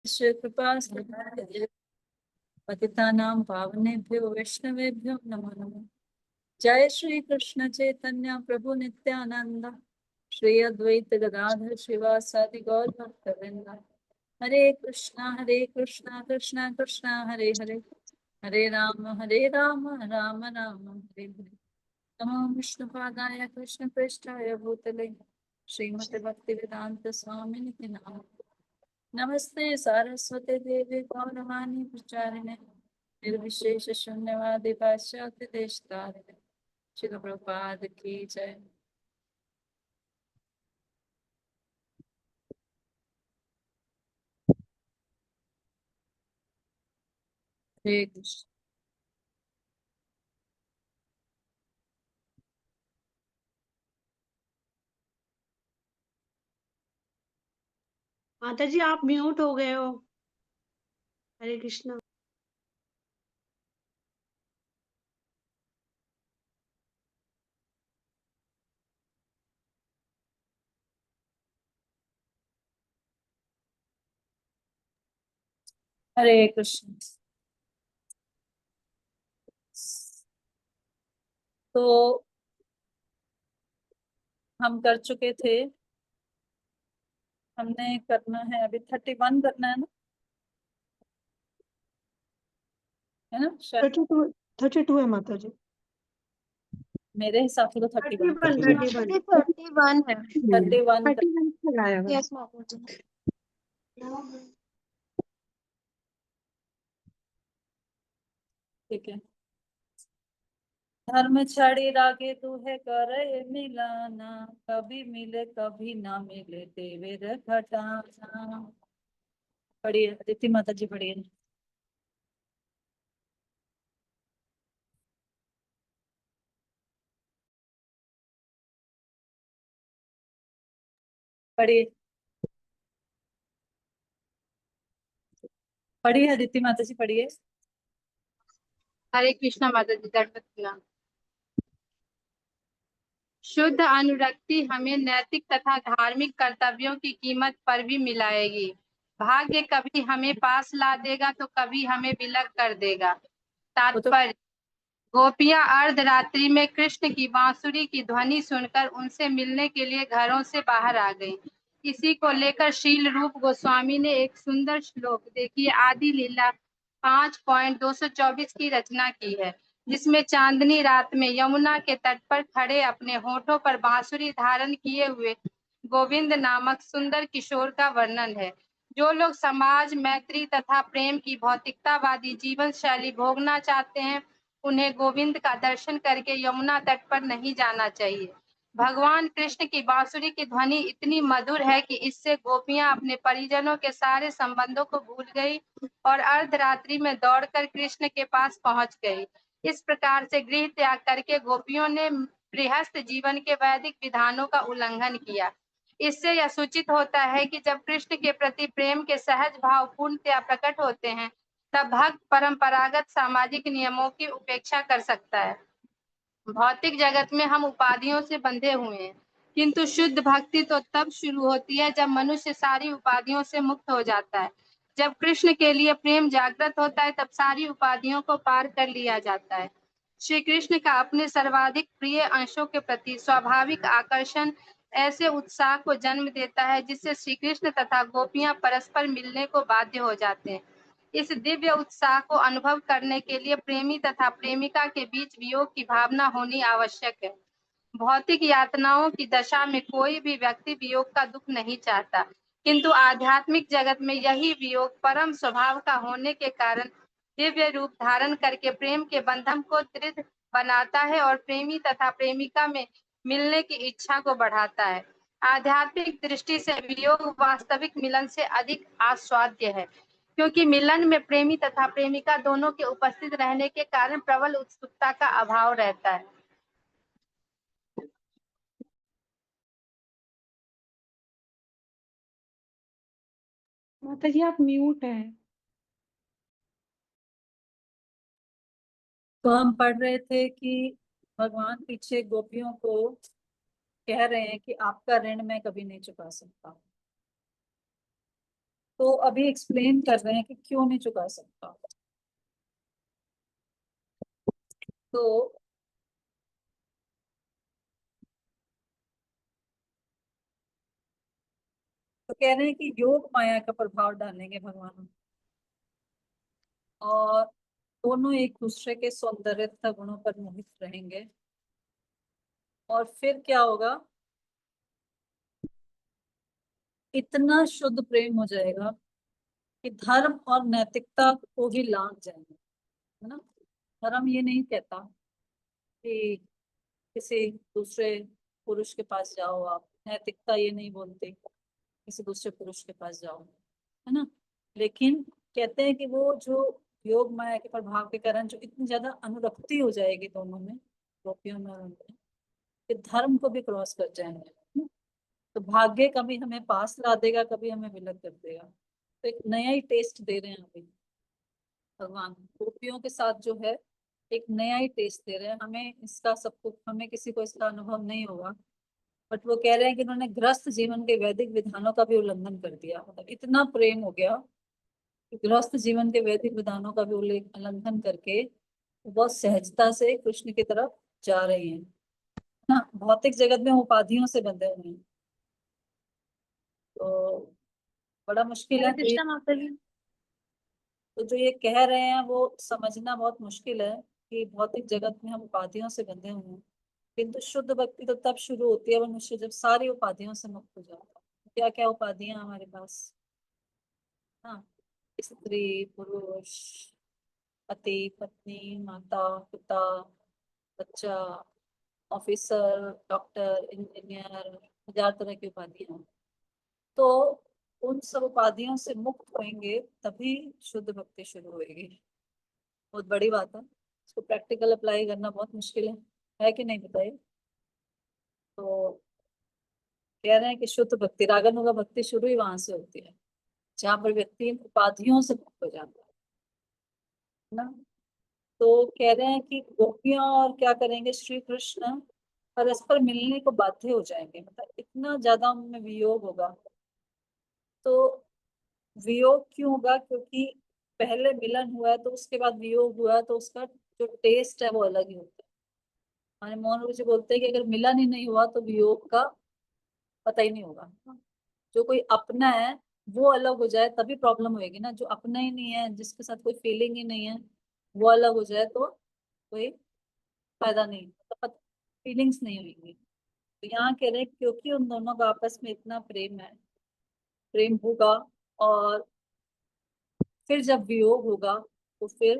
श्री कृपा पतितानां पावनेभ्यो वैष्णवेभ्यो नमो नमः। जय श्री कृष्ण चैतन्य प्रभु नित्यानंद श्री अद्वैत गदाधर श्रीवासादि गौर भक्तवृंद। हरे कृष्णा कृष्णा कृष्णा हरे हरे, हरे राम राम राम हरे हरे। नमो विष्णुपादाय कृष्ण पृष्ठाय भूतले श्रीमते भक्ति वेदांत स्वामिनिति नाम। नमस्ते सारस्वती देवी गौरवाणी प्रचारिणे निर्विशेष शून्यवादी पाश्चात्य देशतारिणे। श्रील प्रभुपाद की जय। हरे कृष्ण। माता जी आप म्यूट हो गए हो। हरे कृष्णा। हरे कृष्ण। तो हम कर चुके थे, हमने करना है अभी 31 करना है ना, है ना शायद। 32 है माता जी। मेरे हिसाब से तो 31 31 है। 31 लगाया हुआ है। यस माता जी। ठीक है। धर्म छड़ी रागे तू है करे मिलाना, कभी मिले कभी ना मिले देवे रे घटाना। पढ़िए अदिति माता जी, पढ़िए। पढ़िए पढ़िए अदिति माता जी, पढ़िए। हरे कृष्णा माता जी। दंडवत। शुद्ध अनुरक्ति हमें नैतिक तथा धार्मिक कर्तव्यों की कीमत पर भी मिलाएगी। भाग्य कभी हमें पास ला देगा तो कभी हमें विलग कर देगा। वो तो तात्पर्य, गोपियां अर्धरात्रि में कृष्ण की बांसुरी की ध्वनि सुनकर उनसे मिलने के लिए घरों से बाहर आ गईं। इसी को लेकर शील रूप गोस्वामी ने एक सुंदर श्लोक, देखिए, आदि लीला 5.224 की रचना की है, जिसमें चांदनी रात में यमुना के तट पर खड़े अपने होठों पर बांसुरी धारण किए हुए गोविंद नामक सुंदर किशोर का वर्णन है। जो लोग समाज, मैत्री तथा प्रेम की भौतिकतावादी जीवन शैली भोगना चाहते हैं, उन्हें गोविंद का दर्शन करके यमुना तट पर नहीं जाना चाहिए। भगवान कृष्ण की बांसुरी की ध्वनि इतनी मधुर है कि इससे गोपियां अपने परिजनों के सारे संबंधों को भूल गई और अर्धरात्रि में दौड़कर कृष्ण के पास पहुंच गई। इस प्रकार से गृह त्याग करके गोपियों ने गृहस्थ जीवन के वैदिक विधानों का उल्लंघन किया। इससे यह सूचित होता है कि जब कृष्ण के प्रति प्रेम के सहज भाव पूर्णतया प्रकट होते हैं, तब भक्त परंपरागत सामाजिक नियमों की उपेक्षा कर सकता है। भौतिक जगत में हम उपाधियों से बंधे हुए हैं, किंतु शुद्ध भक्ति तो तब शुरू होती है जब मनुष्य सारी उपाधियों से मुक्त हो जाता है। जब कृष्ण के लिए प्रेम जागृत होता है, तब सारी उपाधियों को पार कर लिया जाता है। श्री कृष्ण का अपने सर्वाधिक प्रिय अंशों के प्रति स्वाभाविक आकर्षण ऐसे उत्साह को जन्म देता है जिससे श्री कृष्ण तथा गोपियां परस्पर मिलने को बाध्य हो जाते हैं। इस दिव्य उत्साह को अनुभव करने के लिए प्रेमी तथा प्रेमिका के बीच वियोग की भावना होनी आवश्यक है। भौतिक यातनाओं की दशा में कोई भी व्यक्ति वियोग का दुख नहीं चाहता, किंतु आध्यात्मिक जगत में यही वियोग परम स्वभाव का होने के कारण दिव्य रूप धारण करके प्रेम के बंधन को दृढ़ बनाता है और प्रेमी तथा प्रेमिका में मिलने की इच्छा को बढ़ाता है। आध्यात्मिक दृष्टि से वियोग वास्तविक मिलन से अधिक आस्वाद्य है, क्योंकि मिलन में प्रेमी तथा प्रेमिका दोनों के उपस्थित रहने के कारण प्रबल उत्सुकता का अभाव रहता है। माता जी आप म्यूट है। तो हम पढ़ रहे थे कि भगवान पीछे गोपियों को कह रहे हैं कि आपका ऋण मैं कभी नहीं चुका सकता। तो अभी एक्सप्लेन कर रहे हैं कि क्यों नहीं चुका सकता। तो कह रहे हैं कि योग माया का प्रभाव डालेंगे भगवान, और दोनों एक दूसरे के सौंदर्यता गुणों पर मोहित रहेंगे। और फिर क्या होगा, इतना शुद्ध प्रेम हो जाएगा कि धर्म और नैतिकता को ही लांघ जाएंगे, है ना। धर्म ये नहीं कहता कि किसी दूसरे पुरुष के पास जाओ आप, नैतिकता ये नहीं बोलते किसी दूसरे पुरुष के पास जाओ, है ना। लेकिन कहते हैं कि वो जो योग माया के प्रभाव के कारण जो इतनी ज्यादा अनुरक्ति हो जाएगी दोनों में, गोपियों में और उनमें, कि धर्म को भी क्रॉस कर जाएंगे, है ना? तो भाग्य कभी हमें पास ला देगा, कभी हमें विलग कर देगा। तो एक नया ही टेस्ट दे रहे हैं अभी भगवान गोपियों के साथ जो है, एक नया ही टेस्ट दे रहे हैं हमें इसका। सबको, हमें किसी को इसका अनुभव नहीं होगा, बट वो कह रहे हैं कि उन्होंने गृहस्थ जीवन के वैदिक विधानों का भी उल्लंघन कर दिया। मतलब इतना प्रेम हो गया कि गृहस्थ जीवन के वैदिक विधानों का भी उल्लंघन करके वो बहुत सहजता से कृष्ण की तरफ जा रही हैं, ना। भौतिक जगत में उपाधियों से बंधे हुए हैं, तो बड़ा मुश्किल हरे है। कृष्णा माता जी। तो जो ये कह रहे हैं वो समझना बहुत मुश्किल है कि भौतिक जगत में हम उपाधियों से बंधे हुए हैं, किंतु शुद्ध भक्ति तो तब शुरू होती है मनुष्य जब सारी उपाधियों से मुक्त हो जाता है। क्या क्या उपाधियां हमारे पास, हाँ, स्त्री पुरुष, पति पत्नी, माता पिता, बच्चा, ऑफिसर, डॉक्टर, इंजीनियर, हजार तरह की उपाधियां। तो उन सब उपाधियों से मुक्त होंगे तभी शुद्ध भक्ति शुरू होगी। बहुत बड़ी बात है, इसको प्रैक्टिकल अप्लाई करना बहुत मुश्किल है कि नहीं, बताइए। तो कह रहे हैं कि शुद्ध भक्ति, रागानुगा भक्ति शुरू ही वहां से होती है जहाँ पर व्यक्ति इन उपाधियों से मुक्त हो जाता है ना। तो कह रहे हैं कि गोपियां और क्या करेंगे, श्री कृष्ण परस्पर मिलने को बाध्य हो जाएंगे, मतलब इतना ज्यादा उनमें वियोग होगा। तो वियोग क्यों होगा, क्योंकि पहले मिलन हुआ है तो उसके बाद वियोग हुआ है, तो उसका जो टेस्ट है वो अलग ही होता है। हमारे मोहन रूप जी बोलते हैं कि अगर मिलन ही नहीं हुआ तो वियोग का पता ही नहीं होगा। जो कोई अपना है वो अलग हो जाए तभी प्रॉब्लम होगी ना। जो अपना ही नहीं है, जिसके साथ कोई फीलिंग ही नहीं है, वो अलग हो जाए तो कोई फायदा नहीं, तो फीलिंग्स नहीं होंगी। तो यहाँ कह रहे हैं क्योंकि उन दोनों का आपस में इतना प्रेम है, प्रेम होगा, और फिर जब वियोग होगा तो फिर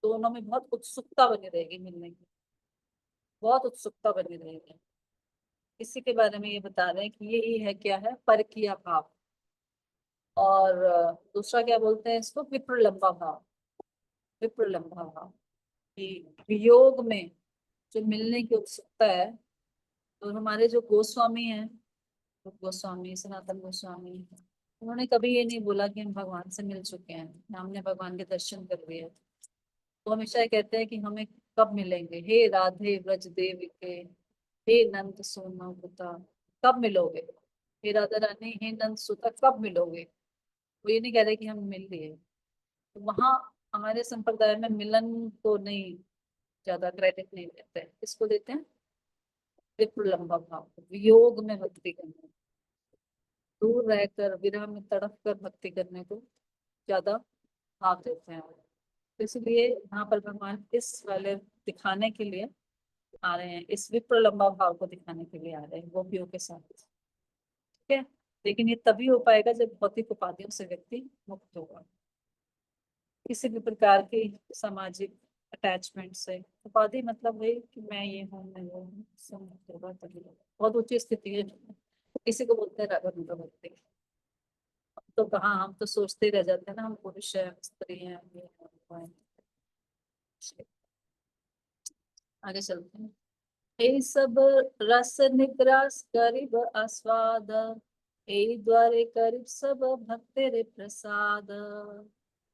दोनों में बहुत उत्सुकता बनी रहेगी मिलने की, बहुत उत्सुकता बनी रहेगी। इसी के बारे में ये बता रहे हैं कि यही है, क्या है, परकीय भाव। और दूसरा क्या बोलते हैं इसको, विप्रलंबा भाव। विप्रलंबा भाव कि वियोग में जो मिलने की उत्सुकता है। तो हमारे जो गोस्वामी हैं, रूप गोस्वामी, सनातन गोस्वामी, उन्होंने कभी ये नहीं बोला कि हम भगवान से मिल चुके हैं, हमने भगवान के दर्शन कर लिए। तो हमेशा ये कहते हैं कि हमें कब मिलेंगे, हे राधे व्रज देव के, हे नंद सोना पुता, कब मिलोगे। हे राधा रानी, हे नंद सुता, कब मिलोगे। वो ये नहीं कह रहे कि हम मिल लिए। तो वहां हमारे संप्रदाय में मिलन को नहीं ज्यादा क्रेडिट नहीं देते हैं, इसको देते हैं विप्रलंबा भाव, वियोग में भक्ति करना, दूर रहकर विरह में तड़प कर भक्ति करने को ज्यादा भाव देते हैं। तो इसलिए यहाँ पर भगवान इस वाले दिखाने के लिए आ रहे हैं, इस विप्रलंबा भाव को दिखाने के लिए आ रहे हैं गोपियों के साथ, ठीक है। लेकिन ये तभी हो पाएगा जब भौतिक उपाधियों से व्यक्ति मुक्त होगा, किसी भी प्रकार की सामाजिक अटैचमेंट से। उपाधि मतलब है कि मैं ये हूँ, मैं वो हूँ, इससे मुक्त होगा तभी होगा। बहुत ऊंची स्थिति है, इसी को बोलते हैं रागानुगा भक्ति। तो कहाँ, हम तो सोचते ही रह जाते हैं ना, हम पुरुष है, स्त्री है, ये है, वो है। आगे चलते हैं। हे सब रस निग्रास करिब आस्वाद, हे द्वारे करिब सब भक्ति रे प्रसाद।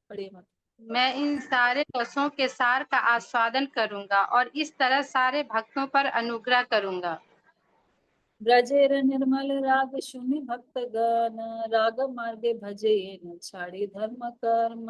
पढ़िए मत। मैं इन सारे रसों के सार का आस्वादन करूंगा और इस तरह सारे भक्तों पर अनुग्रह करूंगा। ब्रजेर निर्मल राग शुनि भक्त गण, राग मार्गे भजे न छाड़ी धर्म कर्म।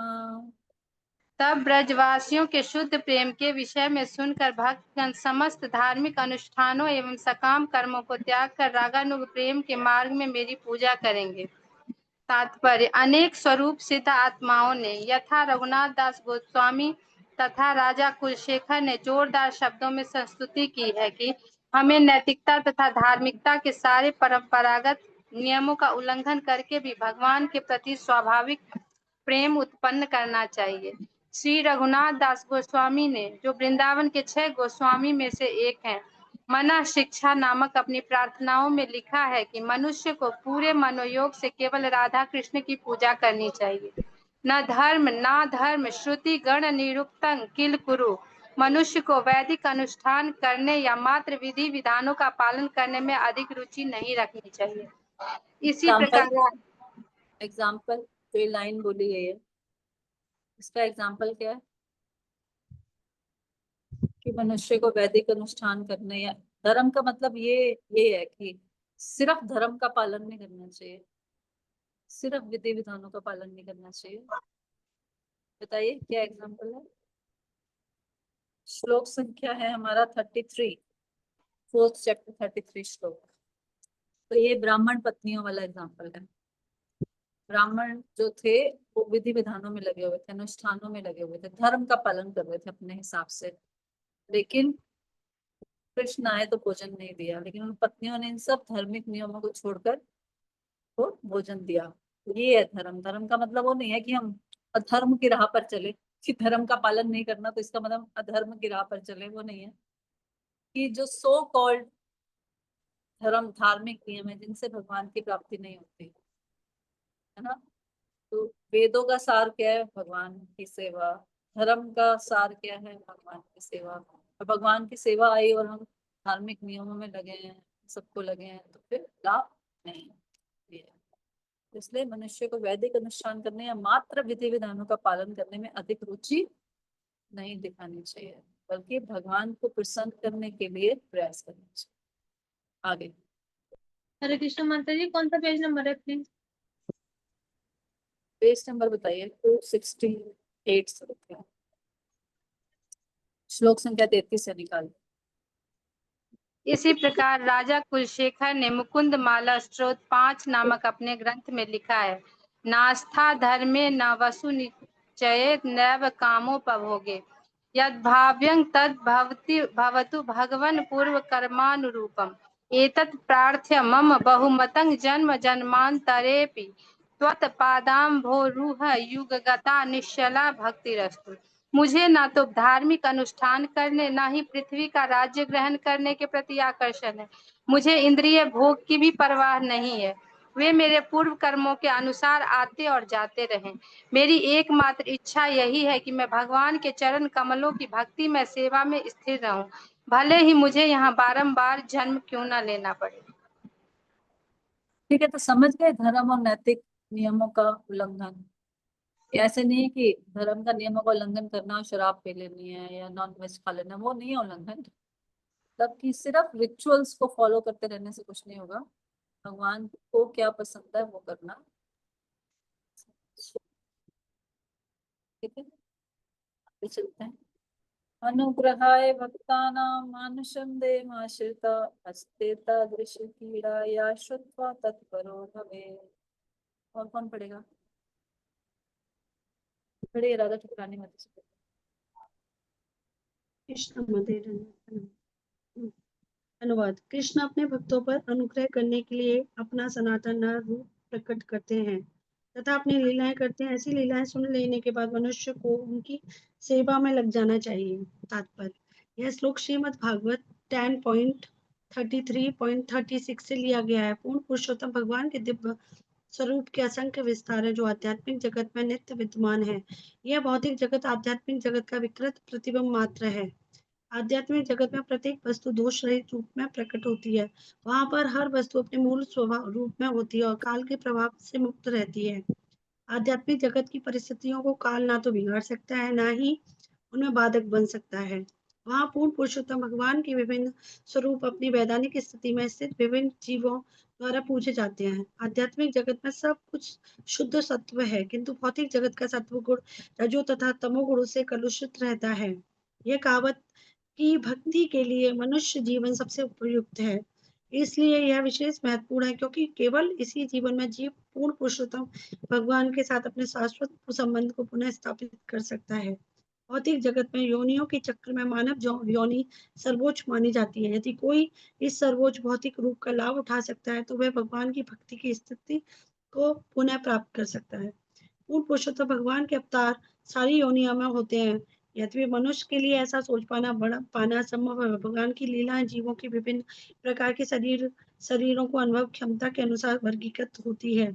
तब ब्रजवासियों के शुद्ध प्रेम के विषय में सुनकर भक्तगण समस्त धार्मिक अनुष्ठानों एवं सकाम कर्मों को त्याग कर रागानुग प्रेम के मार्ग में मेरी पूजा करेंगे। तात्पर्य, अनेक स्वरूप सिद्ध आत्माओं ने यथा रघुनाथ दास गोस्वामी तथा राजा कुलशेखर ने जोरदार शब्दों में संस्तुति की है कि हमें नैतिकता तथा धार्मिकता के सारे परंपरागत नियमों का उल्लंघन करके भी भगवान के प्रति स्वाभाविक प्रेम उत्पन्न करना चाहिए। श्री रघुनाथ दास गोस्वामी ने, जो वृंदावन के 6 गोस्वामी में से एक हैं, मना शिक्षा नामक अपनी प्रार्थनाओं में लिखा है कि मनुष्य को पूरे मनोयोग से केवल राधा कृष्ण की पूजा करनी चाहिए। न धर्म ना धर्म श्रुति गण निरुक्तं किल कुरु। मनुष्य को वैदिक अनुष्ठान करने या मात्र विधि विधानों का पालन करने में अधिक रुचि नहीं रखनी चाहिए। इसी एग्जाम्पल प्रकार एग्जाम्पल जो लाइन बोली गई है, इसका एग्जाम्पल क्या है? कि मनुष्य को वैदिक अनुष्ठान करने, या धर्म का मतलब ये है कि सिर्फ धर्म का पालन नहीं करना चाहिए, सिर्फ विधि विधानों का पालन नहीं करना चाहिए। बताइए क्या एग्जाम्पल है? श्लोक संख्या है हमारा 33, 4th चैप्टर 33 श्लोक। तो ये ब्राह्मण पत्नियों वाला एग्जाम्पल है। ब्राह्मण जो थे वो विधि विधानों में लगे हुए थे, अनुष्ठानों में लगे हुए थे, धर्म का पालन कर रहे थे अपने हिसाब से, लेकिन कृष्ण आए तो भोजन नहीं दिया, लेकिन उन पत्नियों ने इन सब धार्मिक नियमों को छोड़कर वो भोजन दिया। ये है धर्म। धर्म का मतलब वो नहीं है कि हम अधर्म की राह पर चले, कि धर्म का पालन नहीं करना तो इसका मतलब अधर्म की राह पर चले, वो नहीं है। कि जो सो कॉल्ड धर्म, धार्मिक नियम है जिनसे भगवान की प्राप्ति नहीं होती है ना। तो वेदों का सार क्या है? भगवान की सेवा। धर्म का सार क्या है? भगवान की सेवा। और भगवान की सेवा आई और हम धार्मिक नियमों में लगे हैं, सबको लगे हैं, तो फिर लाभ नहीं है। इसलिए मनुष्य को वैदिक अनुष्ठान करने या मात्र विधि विधानों का पालन करने में अधिक रुचि नहीं दिखानी चाहिए, बल्कि भगवान को प्रसन्न करने के लिए प्रयास करना चाहिए। आगे हरे कृष्ण माता जी, कौन सा पेज नंबर है प्लीज? पेज नंबर बताइए। 268 से रुपया, श्लोक संख्या 33 से निकाल। इसी प्रकार राजा कुलशेखर ने मुकुंद माला स्त्रोत 5 नामक अपने ग्रंथ में लिखा है, नास्था धर्मे न वसु निश्चयेत नैव कामोपभोगे यद भाव्यं तद भवति भवतु भगवन् पूर्व कर्मानुरूपम् एतत् प्रार्थ्य मम बहुमतं जन्म जन्मांतरेपि त्वत् पादाम्भोरुह युगगता निश्चला भक्तिरस्तु। मुझे ना तो धार्मिक अनुष्ठान करने, ना ही पृथ्वी का राज्य ग्रहण करने के प्रति आकर्षण है। मुझे इंद्रिय भोग की भी परवाह नहीं है, वे मेरे पूर्व कर्मों के अनुसार आते और जाते रहें। मेरी एकमात्र इच्छा यही है कि मैं भगवान के चरण कमलों की भक्ति में सेवा में स्थिर रहूं, भले ही मुझे यहाँ बारंबार जन्म क्यों न लेना पड़े। ठीक है, तो समझ गए धर्म और नैतिक नियमों का उल्लंघन। ऐसे नहीं है कि धर्म का नियमों का उल्लंघन करना और शराब पी लेनी है या नॉन वेज खा लेना, वो नहीं है उल्लंघन। तब कि सिर्फ रिचुअल्स को फॉलो करते रहने से कुछ नहीं होगा, भगवान को क्या पसंद है वो करना। ठीक है, आगे चलते हैं। अनुग्रहाय भक्तानां मानुषं देमाश्रिता हस्ते तादृश पीड़ाया श्रुत्वा तत्परो भवेत्। और कौन पढ़ेगा? पढ़िए राधा ठकुरानी मत से। कृष्ण मदेर अनुवाद। कृष्ण अपने भक्तों पर अनुग्रह करने के लिए अपना सनातन रूप प्रकट करते हैं तथा अपनी लीलाएं करते हैं। ऐसी लीलाएं सुन लेने के बाद मनुष्य को उनकी सेवा में लग जाना चाहिए। तात्पर्य, यह श्लोक श्रीमद् भागवत 10.33.36 से लिया गया है। पूर्ण पुरुषोत्तम भगवान के दिव्य स्वरूप के असंख्य विस्तार है जो आध्यात्मिक जगत में नित्य विद्यमान है। यह भौतिक जगत आध्यात्मिक जगत का विकृत प्रतिबिंब मात्र है। आध्यात्मिक जगत में प्रत्येक वस्तु दोष रहित रूप में प्रकट होती है। वहां पर हर वस्तु अपने मूल स्वभाव रूप में होती है और काल के प्रभाव से मुक्त रहती है। आध्यात्मिक जगत की परिस्थितियों को काल ना तो बिगाड़ सकता है, ना ही उनमें बाधक बन सकता है। वहाँ पूर्ण पुरुषोत्तम भगवान के विभिन्न स्वरूप अपनी वैधानिक स्थिति में स्थित विभिन्न जीवों द्वारा पूजे जाते हैं। आध्यात्मिक जगत में सब कुछ शुद्ध सत्व है, किंतु भौतिक जगत का सत्व गुण रजो तथा तमो गुणों से कलुषित रहता है। यह कहावत की भक्ति के लिए मनुष्य जीवन सबसे उपयुक्त है। इसलिए यह विशेष महत्वपूर्ण है, क्योंकि केवल इसी जीवन में जीव पूर्ण पुरुषोत्तम भगवान के साथ अपने शाश्वत संबंध को पुनः स्थापित कर सकता है। भौतिक जगत में योनियों के चक्र में मानव योनि सर्वोच्च मानी जाती है। यदि कोई इस सर्वोच्च भौतिक रूप का लाभ उठा सकता है, तो वह भगवान की भक्ति की स्थिति को पुनः प्राप्त कर सकता है। पूर्ण पुरुषोत्तम भगवान के अवतार सारी योनियों में होते हैं। यद्यपि मनुष्य के लिए ऐसा सोच पाना संभव है। भगवान की लीलाएं जीवों की विभिन्न प्रकार के शरीरों को अनुभव क्षमता के अनुसार वर्गीकृत होती है।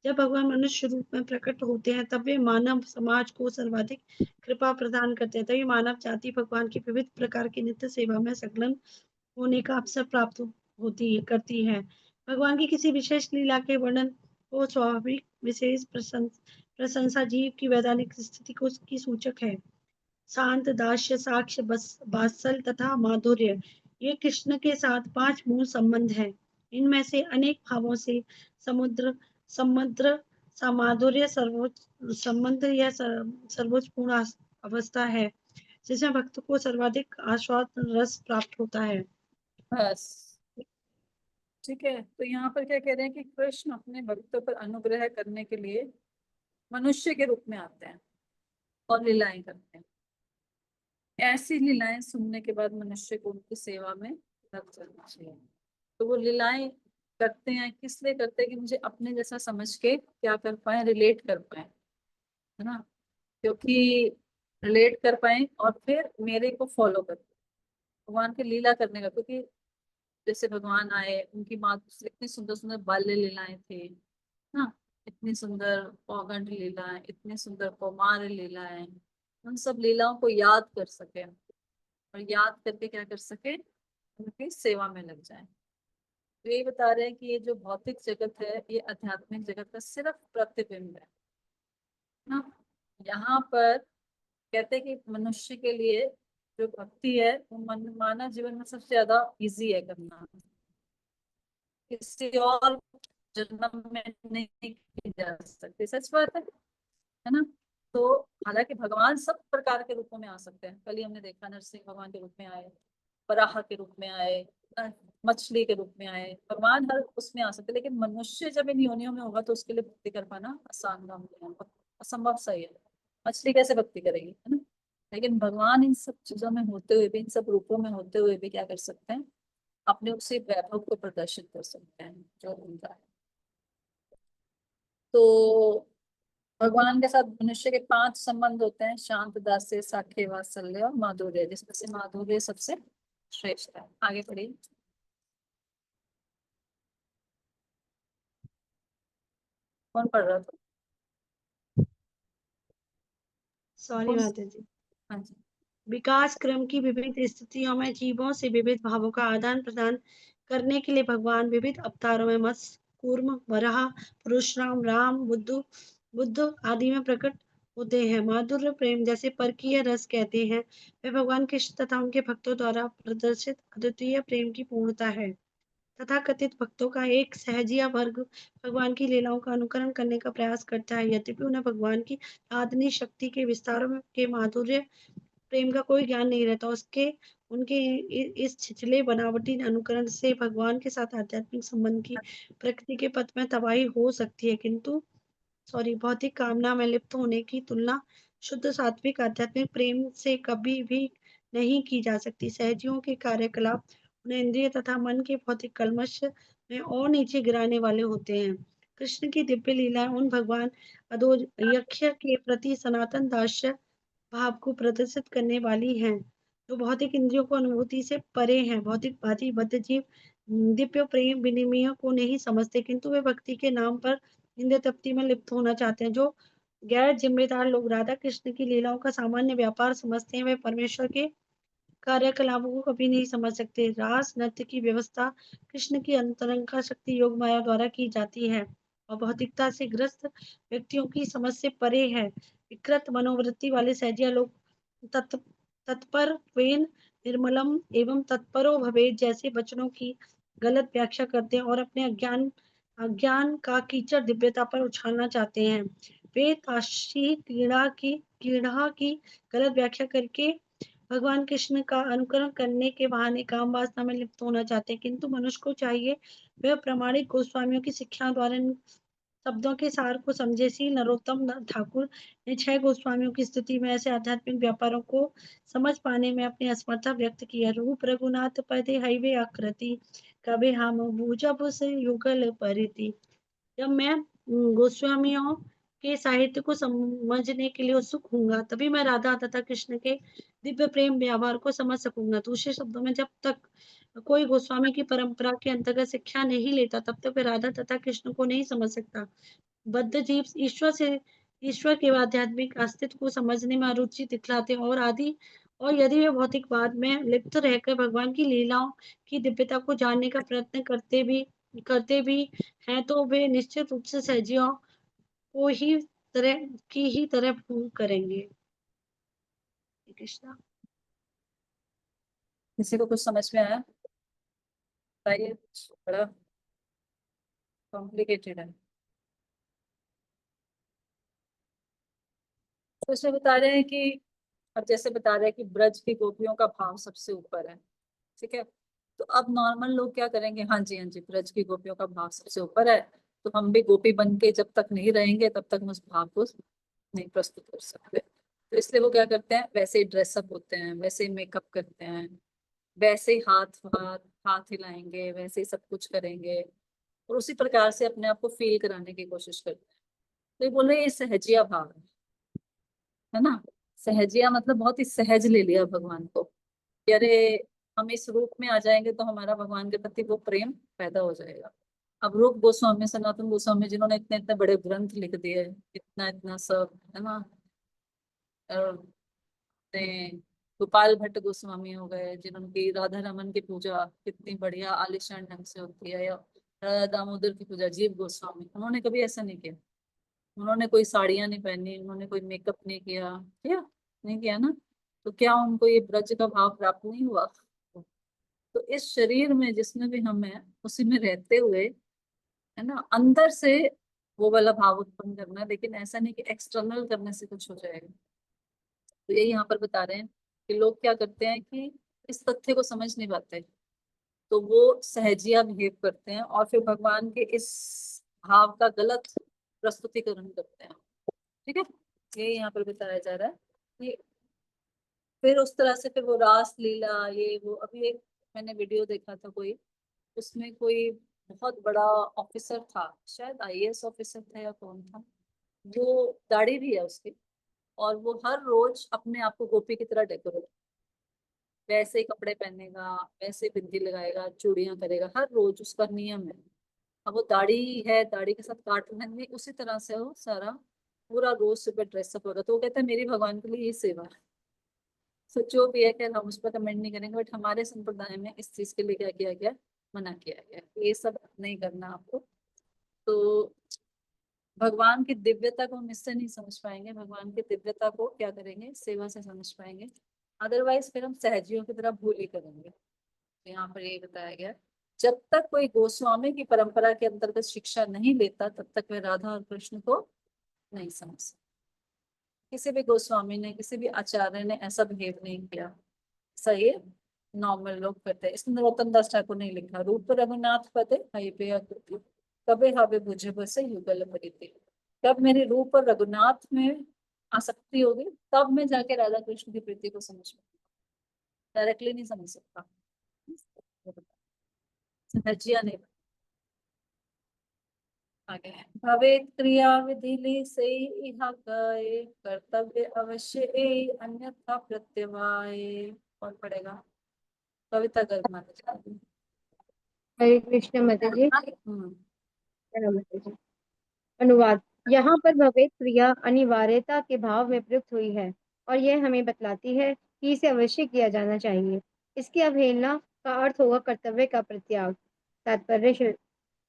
जब भगवान मनुष्य रूप में प्रकट होते हैं, तब वे मानव समाज को सर्वाधिक कृपा प्रदान करते हैं। तभी मानव जाति भगवान की विविध प्रकार की नित्य सेवा में संलग्न होने का अवसर प्राप्त करती है। भगवान की किसी विशेष लीला के वर्णन को स्वाभाविक विशेष प्रशंसा जीव की वैधानिक स्थिति को की सूचक है। शांत, दास्य, साक्ष्य, वात्सल तथा माधुर्य, ये कृष्ण के साथ 5 मूल संबंध हैं। इनमें से अनेक भावों से समुद्र समुद्र माधुर्य सर्वोच्च संबंध या सर्वोच्च पूर्ण अवस्था है, जिसमें भक्त को सर्वाधिक आस्वाद रस प्राप्त होता है। बस ठीक है। तो यहाँ पर क्या कह रहे हैं कि कृष्ण अपने भक्तों पर अनुग्रह करने के लिए मनुष्य के रूप में आते हैं और लीलाएं करते हैं। ऐसी लीलाएं सुनने के बाद मनुष्य को उनकी सेवा में लग जाना चाहिए। तो वो लीलाएं करते हैं, किस लिए करते हैं? कि मुझे अपने जैसा समझ के क्या कर पाए, रिलेट कर पाए, है ना। क्योंकि रिलेट कर पाए और फिर मेरे को फॉलो कर भगवान की लीला करने का। क्योंकि जैसे भगवान आए, उनकी माँ इतनी सुंदर सुंदर बाल्य लीलाएं थी ना, इतनी सुंदर पौगंड लीलाएं, इतनी सुंदर कौमार लीलाएं, उन सब लीलाओं को याद कर सके और याद करके क्या कर सके, उनकी सेवा में लग जाए। तो यही बता रहे हैं कि ये जो भौतिक जगत है, ये आध्यात्मिक जगत का सिर्फ प्रतिबिंब है ना। यहाँ पर कहते हैं कि मनुष्य के लिए जो भक्ति है वो मानव जीवन में सबसे ज्यादा इजी है करना, किसी और जन्म में नहीं की जा सकती। सच बात है ना। तो हालांकि भगवान सब प्रकार के रूपों में आ सकते हैं। कल ही हमने देखा नरसिंह भगवान के रूप में आए, वराह के रूप में आए, मछली के रूप में आए। भगवान हर उसमें आ सकते हैं, लेकिन मनुष्य जब इन योनियों में होगा तो उसके लिए भक्ति कर पाना आसान काम नहीं है, असंभव सही है। मछली कैसे भक्ति करेगी, है ना। लेकिन भगवान इन सब चीजों में होते हुए भी, इन सब रूपों में होते हुए भी क्या कर सकते हैं, अपने उसी वैभव को प्रदर्शित कर सकते हैं जो उनका है। तो भगवान के साथ मनुष्य के 5 संबंध होते हैं: शांत, दास्य, साख्य, वात्सल्य और माधुर्य, जिसमें से माधुर्य सबसे श्रेष्ठ है। आगे बढ़िए। कौन पढ़ रहा था? सॉरी माता जी। हाँ जी। विकास क्रम की विभिन्न स्थितियों में जीवों से विविध भावों का आदान प्रदान करने के लिए भगवान विविध अवतारों में मत्स्य, कूर्म, वराह, परशुराम, राम, बुद्ध आदि में प्रकट होते हैं। माधुर्य प्रेम, जैसे परकीय रस कहते हैं, वे भगवान कृष्ण तथा उनके भक्तों द्वारा प्रदर्शित अद्वितीय प्रेम की पूर्णता है। तथाकथित भक्तों का एक सहजिया वर्ग भगवान की लीलाओं का अनुकरण करने का प्रयास करता है, यद्यपि उन्हें भगवान की आदनी शक्ति के विस्तारों के माधुर्य प्रेम का कोई ज्ञान नहीं रहता। उनके इस छिछले बनावटी अनुकरण से भगवान के साथ आध्यात्मिक संबंध की प्रकृति के पथ में तबाही हो सकती है, किंतु भौतिक कामना में लिप्त होने की तुलना शुद्ध सात्विक आध्यात्मिक प्रेम से कभी भी नहीं की जा सकती। सहजियों के कार्यकलाप उन्हें इंद्रिय तथा मन के भौतिक कलमश में और नीचे गिराने वाले होते हैं। कृष्ण की दिव्य लीला उन भगवान अधोयक्ष के प्रति सनातन दास्य भाव को प्रदर्शित करने वाली हैं, जो भौतिक इंद्रियों को अनुभूति से परे हैं। भौतिक भांति बद्ध जीव दिव्य प्रेम विनिमय को नहीं समझते, किंतु वे भक्ति के नाम पर इंद्रिय तृप्ति में लिप्त होना चाहते हैं। जो गैर जिम्मेदार लोग राधा कृष्ण की लीलाओं का सामान्य व्यापार समझते हैं, वे परमेश्वर के कार्यकलापों को कभी नहीं समझ सकते। रास नृत्य की व्यवस्था कृष्ण की अंतरंग शक्ति योग माया द्वारा की जाती है और भौतिकता से ग्रस्त व्यक्तियों की समझ से परे है। विकृत मनोवृत्ति वाले सहजिया लोग तत्पर निर्मलम एवं तत्परो भवेत् जैसे वचनों की गलत व्याख्या करते हैं और अपने अज्ञान का कीचड़ दिव्यता पर उछालना चाहते हैं। वे काशी क्रीड़ा की गलत व्याख्या करके भगवान कृष्ण का अनुकरण करने के बहाने काम वासना में लिप्त होना चाहते हैं, किंतु मनुष्य को चाहिए वह प्रामाणिक गोस्वामियों की शिक्षा द्वारा इन शब्दों के सार को समझे। श्री नरोत्तम ठाकुर ने 6 गोस्वामियों की स्तुति में ऐसे आध्यात्मिक व्यापारों को समझ पाने में अपनी असमर्था व्यक्त की है। रूप रघुनाथ पदे हईवे आकृति कबे हम भुजब से युगल परिति। जब मैं गोस्वामियों के साहित्य को समझने के लिए उत्सुक होऊंगा, तभी मैं राधा तथा कृष्ण के दिव्य प्रेम व्यवहार को समझ सकूंगा। दूसरे शब्दों में, जब तक कोई गोस्वामी की परंपरा के अंतर्गत शिक्षा नहीं लेता, तब तक वह राधा तथा कृष्ण को नहीं समझ सकता। बद्ध जीव ईश्वर के आध्यात्मिक अस्तित्व को समझने में अरुचि दिखलाते और यदि वे भौतिकवाद में लिप्त रहकर भगवान की लीलाओं की दिव्यता को जानने का प्रयत्न करते भी हैं, तो वे निश्चित रूप से सहजियों को ही तरह भूल करेंगे। कृष्णा। किसी को कुछ समझ में आया? बताइए, बड़ा कॉम्प्लिकेटेड है। तो इसमें बता रहे हैं कि अब जैसे बता रहे हैं कि ब्रज की गोपियों का भाव सबसे ऊपर है, ठीक है। तो अब नॉर्मल लोग क्या करेंगे, हाँ जी हाँ जी, ब्रज की गोपियों का भाव सबसे ऊपर है, तो हम भी गोपी बन के जब तक नहीं रहेंगे तब तक हम उस भाव को नहीं प्रस्तुत कर सकते। तो इसलिए वो क्या करते हैं, वैसे ही ड्रेसअप होते हैं, वैसे ही मेकअप करते हैं, वैसे ही हाथ हाथ हिलाएंगे, वैसे ही सब कुछ करेंगे और उसी प्रकार से अपने आप को फील कराने की कोशिश करते हैं। तो ये बोल रहे हैं, ये सहजिया भाव है ना। सहजिया मतलब बहुत ही सहज ले लिया भगवान को कि अरे हम इस रूप में आ जाएंगे तो हमारा भगवान के प्रति वो प्रेम पैदा हो जाएगा। अब रूप गोस्वामी, सनातन गोस्वामी, जिन्होंने इतने इतने बड़े ग्रंथ लिख दिए, इतना इतना सब है ना, ने गोपाल भट्ट गोस्वामी हो गए, जिन्होंने राधा रमन की पूजा कितनी बढ़िया आलिशान ढंग से होती है, या राधा दामोदर की पूजा, जीव गोस्वामी, उन्होंने कभी ऐसा नहीं किया। उन्होंने कोई साड़ियां नहीं पहनी, उन्होंने कोई मेकअप नहीं किया, क्या नहीं किया ना। तो क्या उनको ये ब्रज का भाव प्राप्त नहीं हुआ? तो इस शरीर में जिसमें भी हम हैं, उसी में रहते हुए है ना, अंदर से वो वाला भाव उत्पन्न करना है, लेकिन ऐसा नहीं कि एक्सटर्नल करने से कुछ हो जाएगा। तो ये यहाँ पर बता रहे हैं कि लोग क्या करते हैं कि इस तथ्य को समझ नहीं पाते, तो वो सहजिया बिहेव करते हैं और फिर भगवान के इस भाव का गलत प्रस्तुतिकरण करते हैं, ठीक है। ये यहाँ पर बताया जा रहा है कि फिर उस तरह से फिर वो रास लीला, ये वो, अभी एक मैंने वीडियो देखा था कोई, उसमें कोई बहुत बड़ा ऑफिसर था, शायद आईएएस ऑफिसर था या कौन था, वो दाढ़ी भी है उसकी, और वो हर रोज अपने आप को गोपी की तरह डेकोरेट, वैसे ही कपड़े पहनेगा, वैसे बिंदी लगाएगा, चूड़ियां करेगा, हर रोज उसका नियम है। अब वो दाढ़ी है, दाढ़ी के साथ काटने में उसी तरह से वो सारा पूरा रोज सुबह ड्रेसअप होगा। तो वो कहता है मेरी भगवान के लिए ये सेवा है। तो जो भी है, खैर हम उस पर कमेंट नहीं करेंगे, बट हमारे संप्रदाय में इस चीज के लिए क्या किया गया, मना किया गया, ये सब नहीं करना आपको। तो भगवान की दिव्यता को हम इससे नहीं समझ पाएंगे, भगवान की दिव्यता को क्या करेंगे, सेवा से समझ पाएंगे, अदरवाइज फिर हम सहजियों की तरह भूल ही करेंगे। तो यहाँ पर यही बताया गया, जब तक कोई गोस्वामी की परंपरा के अंतर्गत शिक्षा नहीं लेता, तब तक वह राधा और कृष्ण को नहीं समझ सकता। किसी भी गोस्वामी ने, किसी भी आचार्य ने ऐसा बिहेव नहीं किया, सही है, नॉर्मल लोग करते हैं। इसमें नरोत्तम दास ठाकुर ने लिखा, रूप रघुनाथ पते हईबे आकृति कबे हवे बुझे बसे युगल परिति। कब मेरे रूप और रघुनाथ में आसक्ति होगी, तब मैं जाके राधा कृष्ण की प्रीति को समझ पाऊंगा, डायरेक्टली नहीं समझ सकता। सहजिया नहीं। आगे है, भवेत क्रिया विधि से इहा गए कर्तव्य अवश्य ए अन्यथा प्रत्यवाय। कौन पढ़ेगा? कविता गर्ग माता जी। हरे कृष्ण माता जी। हम्म। नमस्ते जी। अनुवाद। यहाँ पर भवेत क्रिया अनिवार्यता के भाव में प्रयुक्त हुई है और यह हमें बतलाती है कि इसे अवश्य किया जाना चाहिए। इसकी अवहेलना का अर्थ होगा कर्तव्य का परित्याग। तात्पर्य श्रील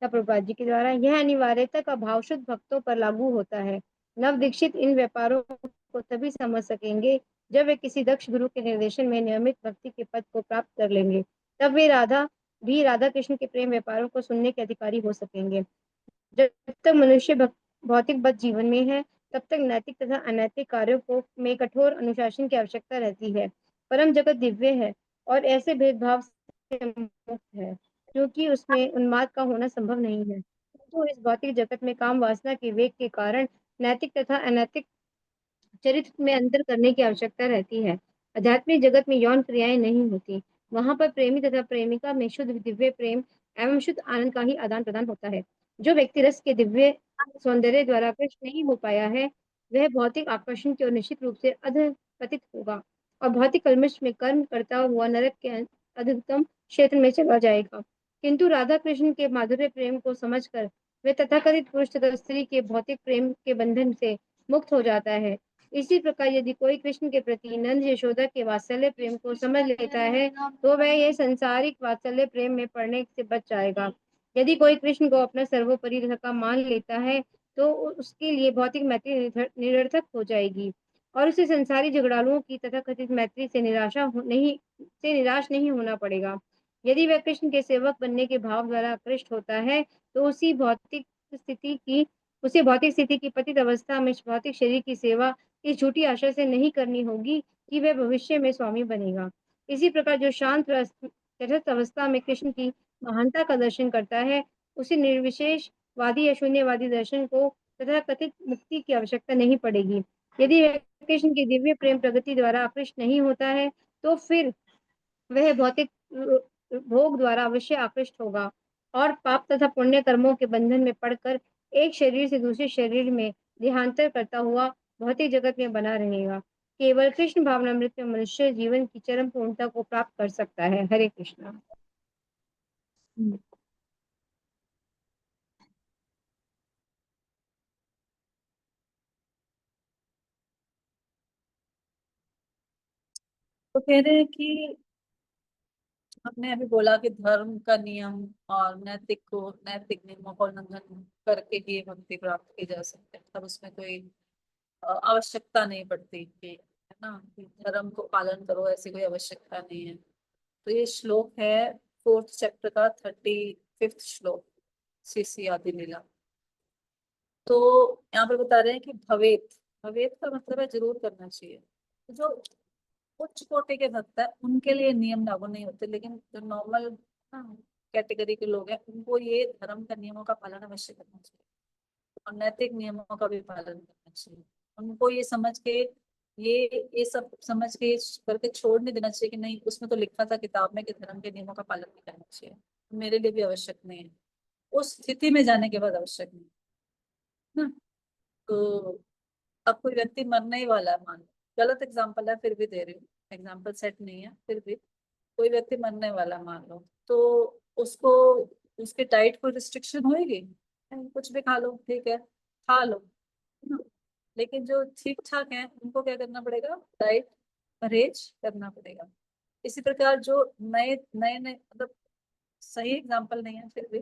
प्रभुपाद जी के द्वारा यह अनिवार्यता का भाव शुद्ध भक्तों पर लागू होता है। नव दीक्षित इन व्यापारों को तभी समझ सकेंगे जब वे किसी दक्ष गुरु के निर्देशन में नियमित भक्ति के पद को प्राप्त कर लेंगे, तब वे राधा कृष्ण के प्रेम व्यापारों को सुनने के अधिकारी हो सकेंगे। जब तक मनुष्य भौतिक बद्ध जीवन में है, तब तक नैतिक तथा अनैतिक कार्यों को में कठोर अनुशासन की आवश्यकता रहती है। परम जगत दिव्य है और ऐसे भेदभाव से मुक्त है, क्योंकि उसमें उन्माद का होना संभव नहीं है। तो इस भौतिक जगत में काम वासना के वेग के कारण नैतिक तथा अनैतिक चरित्र में अंतर करने की आवश्यकता रहती है। आध्यात्मिक जगत में यौन क्रियाएं नहीं होती। वहां पर प्रेमी तथा प्रेमिका में शुद्ध दिव्य प्रेम एवं शुद्ध आनंद का ही आदान प्रदान होता है। जो व्यक्ति रस के दिव्य सौंदर्य द्वारा आकृष्ट नहीं हो पाया है, वह भौतिक आकर्षण की ओर निश्चित रूप से अधपतित होगा और भौतिक कलमश में कर्म करता हुआ नरक के अधिकतम क्षेत्र में चला जाएगा। किंतु राधा कृष्ण के माधुर्य प्रेम को समझकर वे तथाकथित पुरुष तथा स्त्री के भौतिक प्रेम के बंधन से मुक्त हो जाता है। इसी प्रकार यदि कोई कृष्ण के प्रति नंद यशोदा के वात्सल्य प्रेम को समझ लेता है, तो वह ये सांसारिक वात्सल्य प्रेम में पड़ने से बच जाएगा। यदि कोई कृष्ण को अपना सर्वोपरि सखा मान लेता है, तो उसके लिए भौतिक मैत्री निरर्थक हो जाएगी और उसे संसारी झगड़ालुओं की तथाकथित मैत्री से निराश नहीं होना पड़ेगा। यदि वह कृष्ण के सेवक बनने के भाव द्वारा आकृष्ट होता है, तो उसे भौतिक स्थिति की पतित अवस्था में भौतिक शरीर की सेवा इस झूठी आशा से नहीं करनी होगी कि वह भविष्य में स्वामी बनेगा। इसी प्रकार जो शांत तटस्थ अवस्था में कृष्ण की महानता का दर्शन करता है, उसे निर्विशेष वादी या शून्यवादी दर्शन को तथा कथित मुक्ति की आवश्यकता नहीं पड़ेगी। यदि वह कृष्ण की दिव्य प्रेम प्रगति द्वारा आकृष्ट नहीं होता है, तो फिर वह भौतिक भोग द्वारा अवश्य आकृष्ट होगा और पाप तथा पुण्य कर्मों के बंधन में पड़कर एक शरीर से दूसरे शरीर में देहांतर करता हुआ भौतिक जगत में बना रहेगा। केवल कृष्ण भावनामृत में मनुष्य जीवन की चरम पूर्णता को प्राप्त कर सकता है। हरे कृष्णा। तो कह रहे हैं कि हमने अभी बोला कि धर्म का नियम और नैतिक नियमों का उल्लंघन करके ही भक्ति प्राप्त की जा सकती है। मतलब उसमें कोई आवश्यकता नहीं पड़ती कि, है ना, कि धर्म को पालन करो, ऐसी कोई आवश्यकता नहीं है। तो ये श्लोक है 4th चैप्टर का 35th श्लोक, सीसी आदि लीला। तो यहाँ पे बता रहे हैं कि भवेत भवेत का मतलब है जरूर करना चाहिए। तो जो उच्च कोटि के भक्त है उनके लिए नियम लागू नहीं होते, लेकिन जो नॉर्मल कैटेगरी के लोग हैं उनको ये धर्म का नियमों का पालन अवश्य करना चाहिए और नैतिक नियमों का भी पालन करना चाहिए। उनको ये सब समझ के करके छोड़ नहीं देना चाहिए कि नहीं उसमें तो लिखा था किताब में कि धर्म के नियमों का पालन नहीं करना चाहिए, मेरे लिए भी आवश्यक नहीं है। उस स्थिति में जाने के बाद आवश्यक नहीं है ना। तो अब कोई व्यक्ति मरने ही वाला है, मान लो, गलत एग्जाम्पल है फिर भी दे रही हूँ, एग्जाम्पल सेट नहीं है, फिर भी कोई व्यक्ति मरने वाला मान लो, तो उसको उसके डाइट को रिस्ट्रिक्शन होएगी, कुछ भी खा लो, ठीक है, खा लो, है ना? लेकिन जो ठीक ठाक है उनको क्या करना पड़ेगा, डाइट परहेज करना पड़ेगा। इसी प्रकार जो नए नए नए मतलब सही एग्जाम्पल नहीं है फिर भी,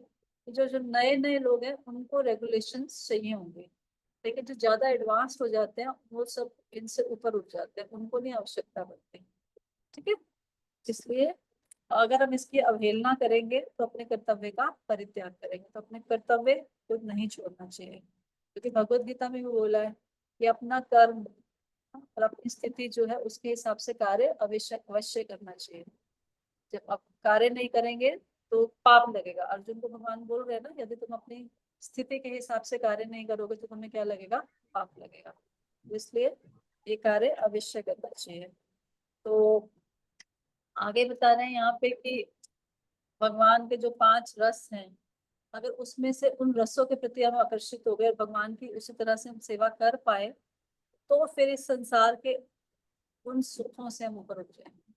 जो जो नए नए लोग हैं उनको रेगुलेशंस चाहिए होंगे, लेकिन जो ज्यादा एडवांस हो जाते हैं वो सब इनसे ऊपर उठ जाते हैं, उनको नहीं आवश्यकता पड़ती। ठीक है, इसलिए अगर हम इसकी अवहेलना करेंगे तो अपने कर्तव्य का परित्याग करेंगे, तो अपने कर्तव्य को नहीं छोड़ना चाहिए, क्योंकि भगवत गीता में भी बोला है कि अपना कर्म और अपनी स्थिति जो है उसके हिसाब से कार्य अवश्य अवश्य करना चाहिए। जब आप कार्य नहीं करेंगे तो पाप लगेगा। अर्जुन को भगवान बोल रहे हैं ना, यदि तुम अपनी स्थिति के हिसाब से कार्य नहीं करोगे तो तुम्हें क्या लगेगा, पाप लगेगा। तो इसलिए ये कार्य अवश्य करना चाहिए। तो आगे बता रहे हैं यहाँ पे कि भगवान के जो 5 रस हैं, अगर उसमें से उन रसों के प्रति हम आकर्षित हो गए और भगवान की उसी तरह से हम सेवा कर पाए, तो फिर इस संसार के उन सुखों से हम ऊपर उठ जाएंगे,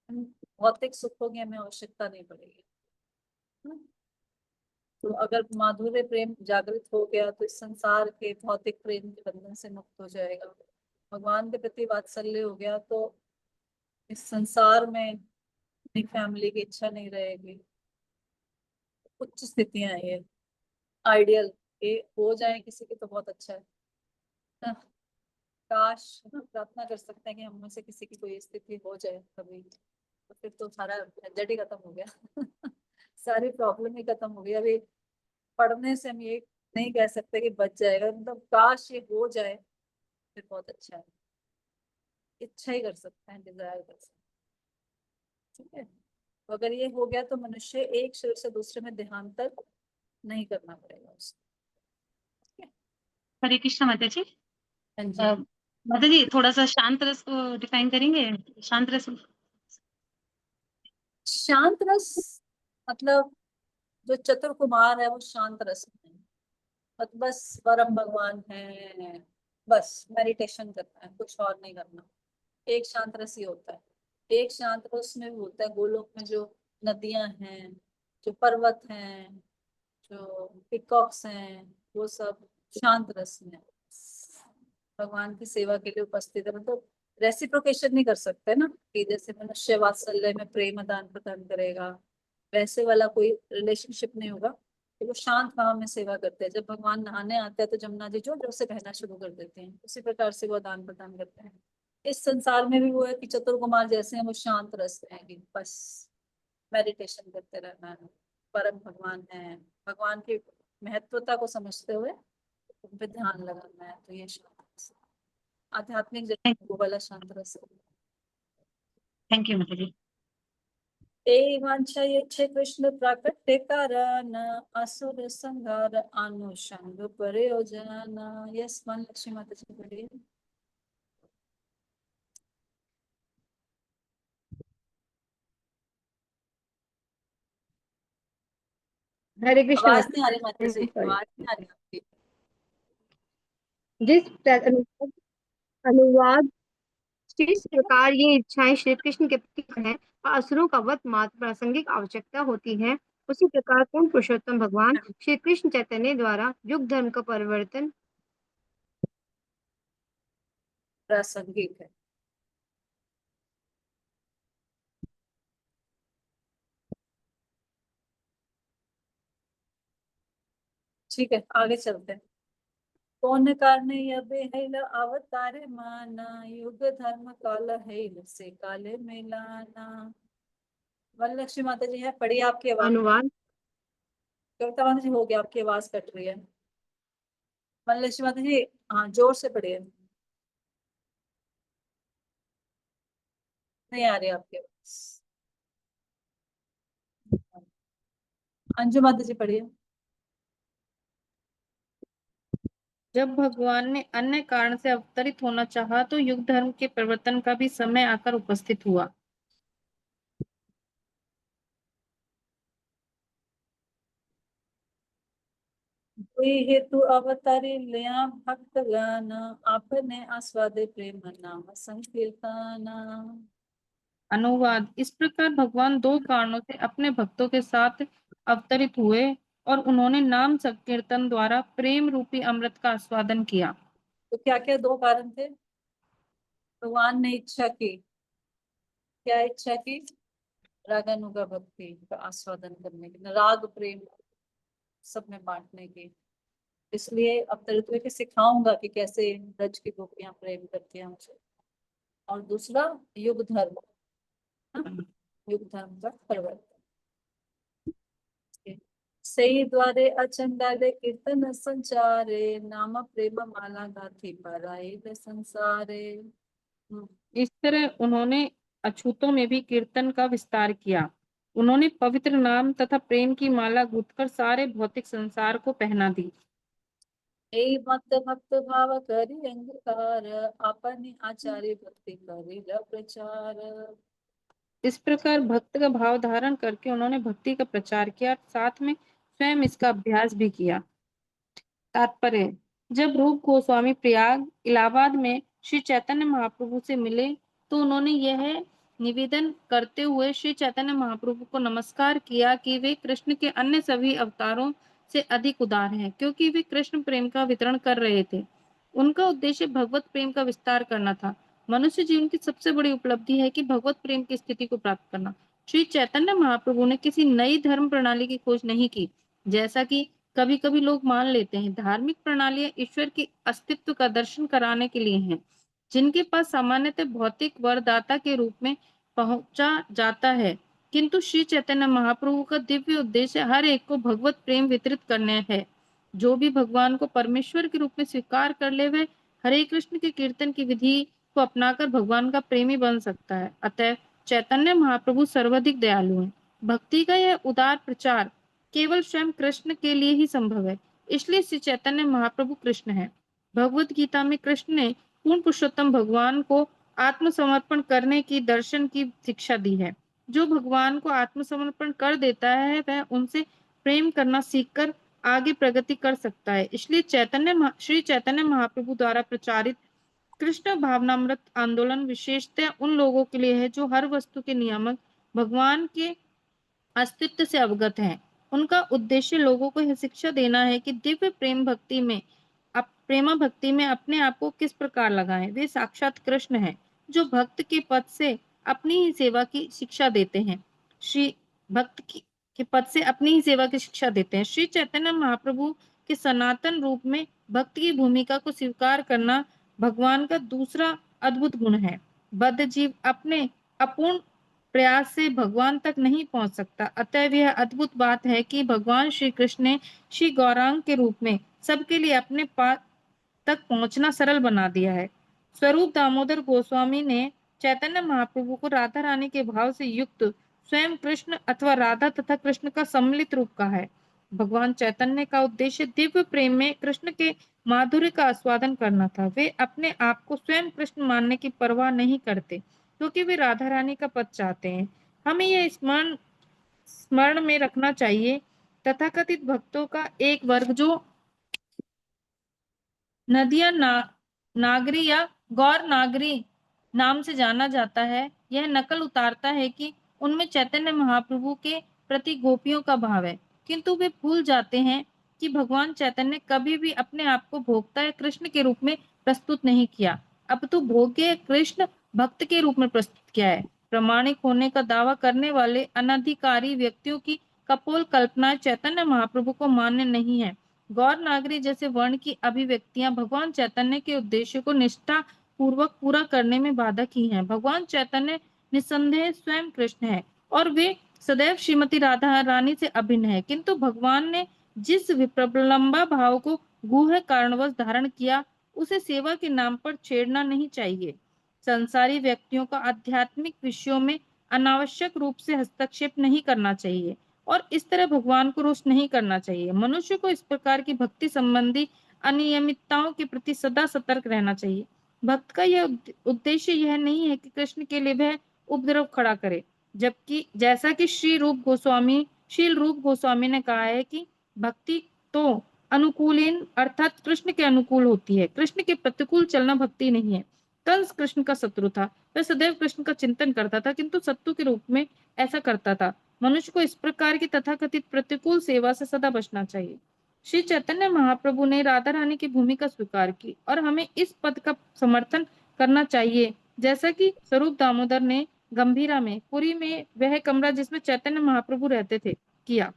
उन भौतिक सुखों की हमें आवश्यकता नहीं पड़ेगी। तो अगर माधुर्य प्रेम जागृत हो गया तो इस संसार के भौतिक प्रेम के बंधन से मुक्त हो जाएगा। भगवान के प्रति वात्सल्य हो गया तो इस संसार में अपनी फैमिली की इच्छा नहीं रहेगी। उच्च स्थितियां हैं ये, आइडियल, ये हो जाए किसी की तो बहुत अच्छा है ना? काश काश हम प्रार्थना कर सकते हैं कि हम में से किसी की कोई स्थिति हो जाए कभी, तो फिर तो सारा झंझट ही खत्म हो गया सारी प्रॉब्लम ही खत्म हो गई। अभी पढ़ने से हम ये नहीं कह सकते कि बच जाएगा, मतलब काश ये हो जाए फिर बहुत अच्छा है। इच्छा ही कर सकते हैं, डिजायर कर सकते हैं, ठीक है। तो अगर ये हो गया तो मनुष्य एक शरीर से दूसरे में देहांतर नहीं करना पड़ेगा उसको। हरे कृष्ण माता जी। हाँ जी। माता जी थोड़ा सा शांत रस को डिफाइन करेंगे? शांत रस शांत रस मतलब जो चतुर कुमार है वो शांत रस में है। बस परम भगवान है, बस मेडिटेशन करना है, कुछ और नहीं करना। एक शांत रस ही होता है। एक शांत रस में भी होता है गोलोक में जो नदियां हैं, जो पर्वत हैं, जो पिकॉक्स हैं, वो सब शांत रस में है। भगवान की सेवा के लिए उपस्थित है। मतलब रेसिप्रोकेशन नहीं कर सकते ना, कि जैसे मनुष्य वात्सल्य में प्रेम आदान प्रदान करेगा, वैसे वाला कोई रिलेशनशिप नहीं होगा। तो वो शांत भाव में सेवा करते हैं। जब भगवान नहाने आते हैं तो जमुना जी जोर जोर से बहना शुरू कर देते हैं, उसी प्रकार से वो आदान प्रदान करते हैं। इस संसार में भी वो है कि चतुर कुमार जैसे हैं, वो शांत रस में है कि बस मेडिटेशन करते रहना है, परम भगवान है, भगवान की महत्वता को समझते हुए उन पे ध्यान लगाना है। तो ये शांत रस है। आध्यात्मिक जगत वो वाला शांत रस है। थैंक यू माता जी। ते वांछा ये कृष्ण प्राकट्य कारण असुर संहार अनुषंग प्रयोजन। यस वन लक्ष्मी माता जी पढ़िए। हरे कृष्ण आवाज माता नहीं आ रही माता जी, सॉरी। आवाज नहीं आ रही आपकी। अनुवाद जिस प्रकार ये इच्छाएं श्री कृष्ण के प्रति हैं और असुरों का वध मात्र प्रासंगिक आवश्यकता होती है, उसी प्रकार पूर्ण पुरुषोत्तम भगवान श्री कृष्ण चैतन्य द्वारा युग धर्म का परिवर्तन प्रासंगिक है। ठीक है, आगे चलते हैं। कौन कारण यह अवतारे माना युग धर्म काल है से काले मिलाना। वन लक्ष्मी माता जी है, पढ़िए। आपकी आवाज, अनुवाद कविता माता जी हो गया, आपकी आवाज कट रही है। वन लक्ष्मी माता जी हाँ जोर से पढ़िए, नहीं आ रही आपकी आवाज। अंजू माता जी पढ़िए। जब भगवान ने अन्य कारण से अवतरित होना चाहा तो युग धर्म के परिवर्तन का भी समय आकर उपस्थित हुआ। कोई हेतु अवतारी लिया भक्त गाना आपने आस्वादे प्रेम नाम संकीर्तना। अनुवाद इस प्रकार भगवान दो कारणों से अपने भक्तों के साथ अवतरित हुए और उन्होंने नाम संकीर्तन द्वारा प्रेम रूपी अमृत का आस्वादन किया। तो क्या क्या दो कारण थे? भगवान ने इच्छा की, क्या इच्छा की? रागानुगा भक्ति का आस्वादन करने की, राग प्रेम सब में बांटने की। इसलिए अवतरित हुए कि सिखाऊंगा कि कैसे ब्रज की गोपियां प्रेम करती हैं मुझे। और दूसरा युग धर्म, हाँ? युग धर्म का परिवर्तन। सही द्वारे अचंडाले कीर्तन संचारे नाम प्रेम माला गाथी पराई संसारे। इस तरह उन्होंने अछूतों में भी कीर्तन का विस्तार किया। उन्होंने पवित्र नाम तथा प्रेम की माला गूंथकर सारे भौतिक संसार को पहना दी। ए मत भक्त भाव करी अंगीकार अपने आचार्य भक्ति करी प्रचार। इस प्रकार भक्त का भाव धारण करके उन्होंने भक्ति का प्रचार किया, साथ में स्वयं इसका अभ्यास भी किया। तात्पर्य, जब रूप गोस्वामी प्रयाग इलाहाबाद में श्री चैतन्य महाप्रभु से मिले तो उन्होंने यह निवेदन करते हुए श्री चैतन्य महाप्रभु को नमस्कार किया कि वे कृष्ण के अन्य सभी अवतारों से अधिक उदार हैं, क्योंकि वे कृष्ण प्रेम का वितरण कर रहे थे। उनका उद्देश्य भगवत प्रेम का विस्तार करना था। मनुष्य जीवन की सबसे बड़ी उपलब्धि है कि भगवत प्रेम की स्थिति को प्राप्त करना। श्री चैतन्य महाप्रभु ने किसी नई धर्म प्रणाली की खोज नहीं की, जैसा कि कभी कभी लोग मान लेते हैं। धार्मिक प्रणालियां ईश्वर के अस्तित्व का दर्शन कराने के लिए हैं। जिनके पास सामान्यतः भौतिक वरदाता के रूप में पहुंचा जाता है, किंतु श्री चैतन्य महाप्रभु का दिव्य उद्देश्य हर एक को भगवत प्रेम वितरित करने है। जो भी भगवान को परमेश्वर के रूप में स्वीकार कर ले, वह हरे कृष्ण के कीर्तन की विधि को अपनाकर भगवान का प्रेमी बन सकता है। अतः चैतन्य महाप्रभु सर्वाधिक दयालु हैं। भक्ति का यह उदार प्रचार केवल स्वयं कृष्ण के लिए ही संभव है, इसलिए श्री चैतन्य महाप्रभु कृष्ण है। भगवत गीता में कृष्ण ने पूर्ण पुरुषोत्तम भगवान को आत्मसमर्पण करने की दर्शन की शिक्षा दी है। जो भगवान को आत्मसमर्पण कर देता है, वह उनसे प्रेम करना सीखकर आगे प्रगति कर सकता है। इसलिए श्री चैतन्य महाप्रभु द्वारा प्रचारित कृष्ण भावनामृत आंदोलन विशेषतः उन लोगों के लिए है जो हर वस्तु के नियामक भगवान के अस्तित्व से अवगत हैं। उनका उद्देश्य लोगों को यह शिक्षा देना है कि दिव्य प्रेमा भक्ति में अपने आप को किस प्रकार लगाएं। वे साक्षात कृष्ण हैं, जो भक्त के पद से अपनी ही सेवा की शिक्षा देते हैं। के पद से अपनी ही सेवा की शिक्षा देते हैं। श्री चैतन्य महाप्रभु के सनातन रूप में भक्त की भूमिका को स्वीकार करना भगवान का दूसरा अद्भुत गुण है। बद्ध जीव अपने अपूर्ण प्रयास से भगवान तक नहीं पहुंच सकता। अतः यह अद्भुत बात है कि भगवान श्री कृष्ण ने श्री गौरांग के रूप में सबके लिए अपने पास तक पहुंचना सरल बना दिया है। स्वरूप दामोदर गोस्वामी ने चैतन्य महाप्रभु को राधा रानी के भाव से युक्त स्वयं कृष्ण अथवा राधा तथा कृष्ण का सम्मिलित रूप कहा है। भगवान चैतन्य का उद्देश्य दिव्य प्रेम में कृष्ण के माधुर्य का आस्वादन करना था। वे अपने आप को स्वयं कृष्ण मानने की परवाह नहीं करते, क्योंकि वे राधा रानी का पद चाहते हैं। हमें यह स्मरण में रखना चाहिए। तथाकथित भक्तों का एक वर्ग जो नदिया नागरी या गौर नागरी नाम से जाना जाता है, यह नकल उतारता है कि उनमें चैतन्य महाप्रभु के प्रति गोपियों का भाव है, किंतु वे भूल जाते हैं कि भगवान चैतन्य कभी भी अपने आप को भोक्ता या कृष्ण के रूप में प्रस्तुत नहीं किया, अपितु भोग्य कृष्ण भक्त के रूप में प्रस्तुत किया है। प्रामाणिक होने का दावा करने वाले अनधिकारी व्यक्तियों की कपोल कल्पनाएं चैतन्य महाप्रभु को मान्य नहीं है। गौर नागरी जैसे वर्ण की अभिव्यक्तियां भगवान चैतन्य के उद्देश्य को निष्ठा पूर्वक पूरा करने में बाधक ही हैं। भगवान चैतन्य निस्संदेह स्वयं कृष्ण है और वे सदैव श्रीमती राधा रानी से अभिन्न है, किंतु भगवान ने जिस विप्रलंबा भाव को गूढ़ कारणवश धारण किया, उसे सेवा के नाम पर छेड़ना नहीं चाहिए। संसारी व्यक्तियों का आध्यात्मिक विषयों में अनावश्यक रूप से हस्तक्षेप नहीं करना चाहिए और इस तरह भगवान को रुष्ट नहीं करना चाहिए। मनुष्य को इस प्रकार की भक्ति संबंधी अनियमितताओं के प्रति सदा सतर्क रहना चाहिए। भक्त का यह उद्देश्य यह नहीं है कि कृष्ण के लिए वह उपद्रव खड़ा करे, जबकि जैसा कि शील रूप गोस्वामी ने कहा है कि भक्ति तो अनुकूलीन अर्थात कृष्ण के अनुकूल होती है, कृष्ण के प्रतिकूल चलना भक्ति नहीं है। कंस कृष्ण का शत्रु था, वह सदैव कृष्ण का चिंतन करता था, किंतु शत्रु के रूप में ऐसा करता था। मनुष्य को इस प्रकार की तथाकथित प्रतिकूल सेवा से सदा बचना चाहिए। श्री चैतन्य महाप्रभु ने राधा रानी की भूमिका स्वीकार की और हमें इस पद का समर्थन करना चाहिए, जैसा कि स्वरूप दामोदर ने गंभीरा में पुरी में वह कमरा जिसमें चैतन्य महाप्रभु रहते थे किया।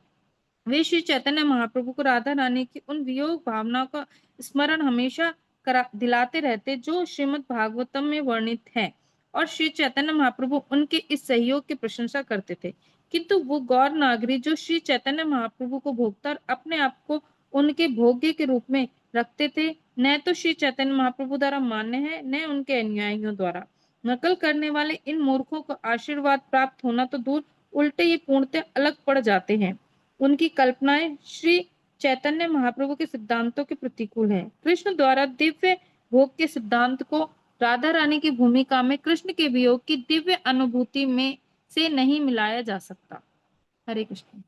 वे श्री चैतन्य महाप्रभु को राधा रानी की उन वियोग भावनाओं का स्मरण हमेशा दिलाते रहते जो श्रीमद् भागवतम में वर्णित है और श्री चैतन्य महाप्रभु उनके इस सहयोग की प्रशंसा करते थे। किंतु वो गौर नागरी जो श्री चैतन्य महाप्रभु को भोगता अपने आप को उनके भोग्य के रूप में रखते थे, न तो श्री चैतन्य महाप्रभु द्वारा मान्य है न उनके अनुयायियों द्वारा। नकल करने वाले इन मूर्खों को आशीर्वाद प्राप्त होना तो दूर, उल्टे ये पूर्णतः अलग पड़ जाते हैं। उनकी कल्पनाएं श्री चैतन्य महाप्रभु के सिद्धांतों के प्रतिकूल है। कृष्ण द्वारा दिव्य भोग के सिद्धांत को राधा रानी की भूमिका में कृष्ण के वियोग की दिव्य अनुभूति में से नहीं मिलाया जा सकता। हरे कृष्ण।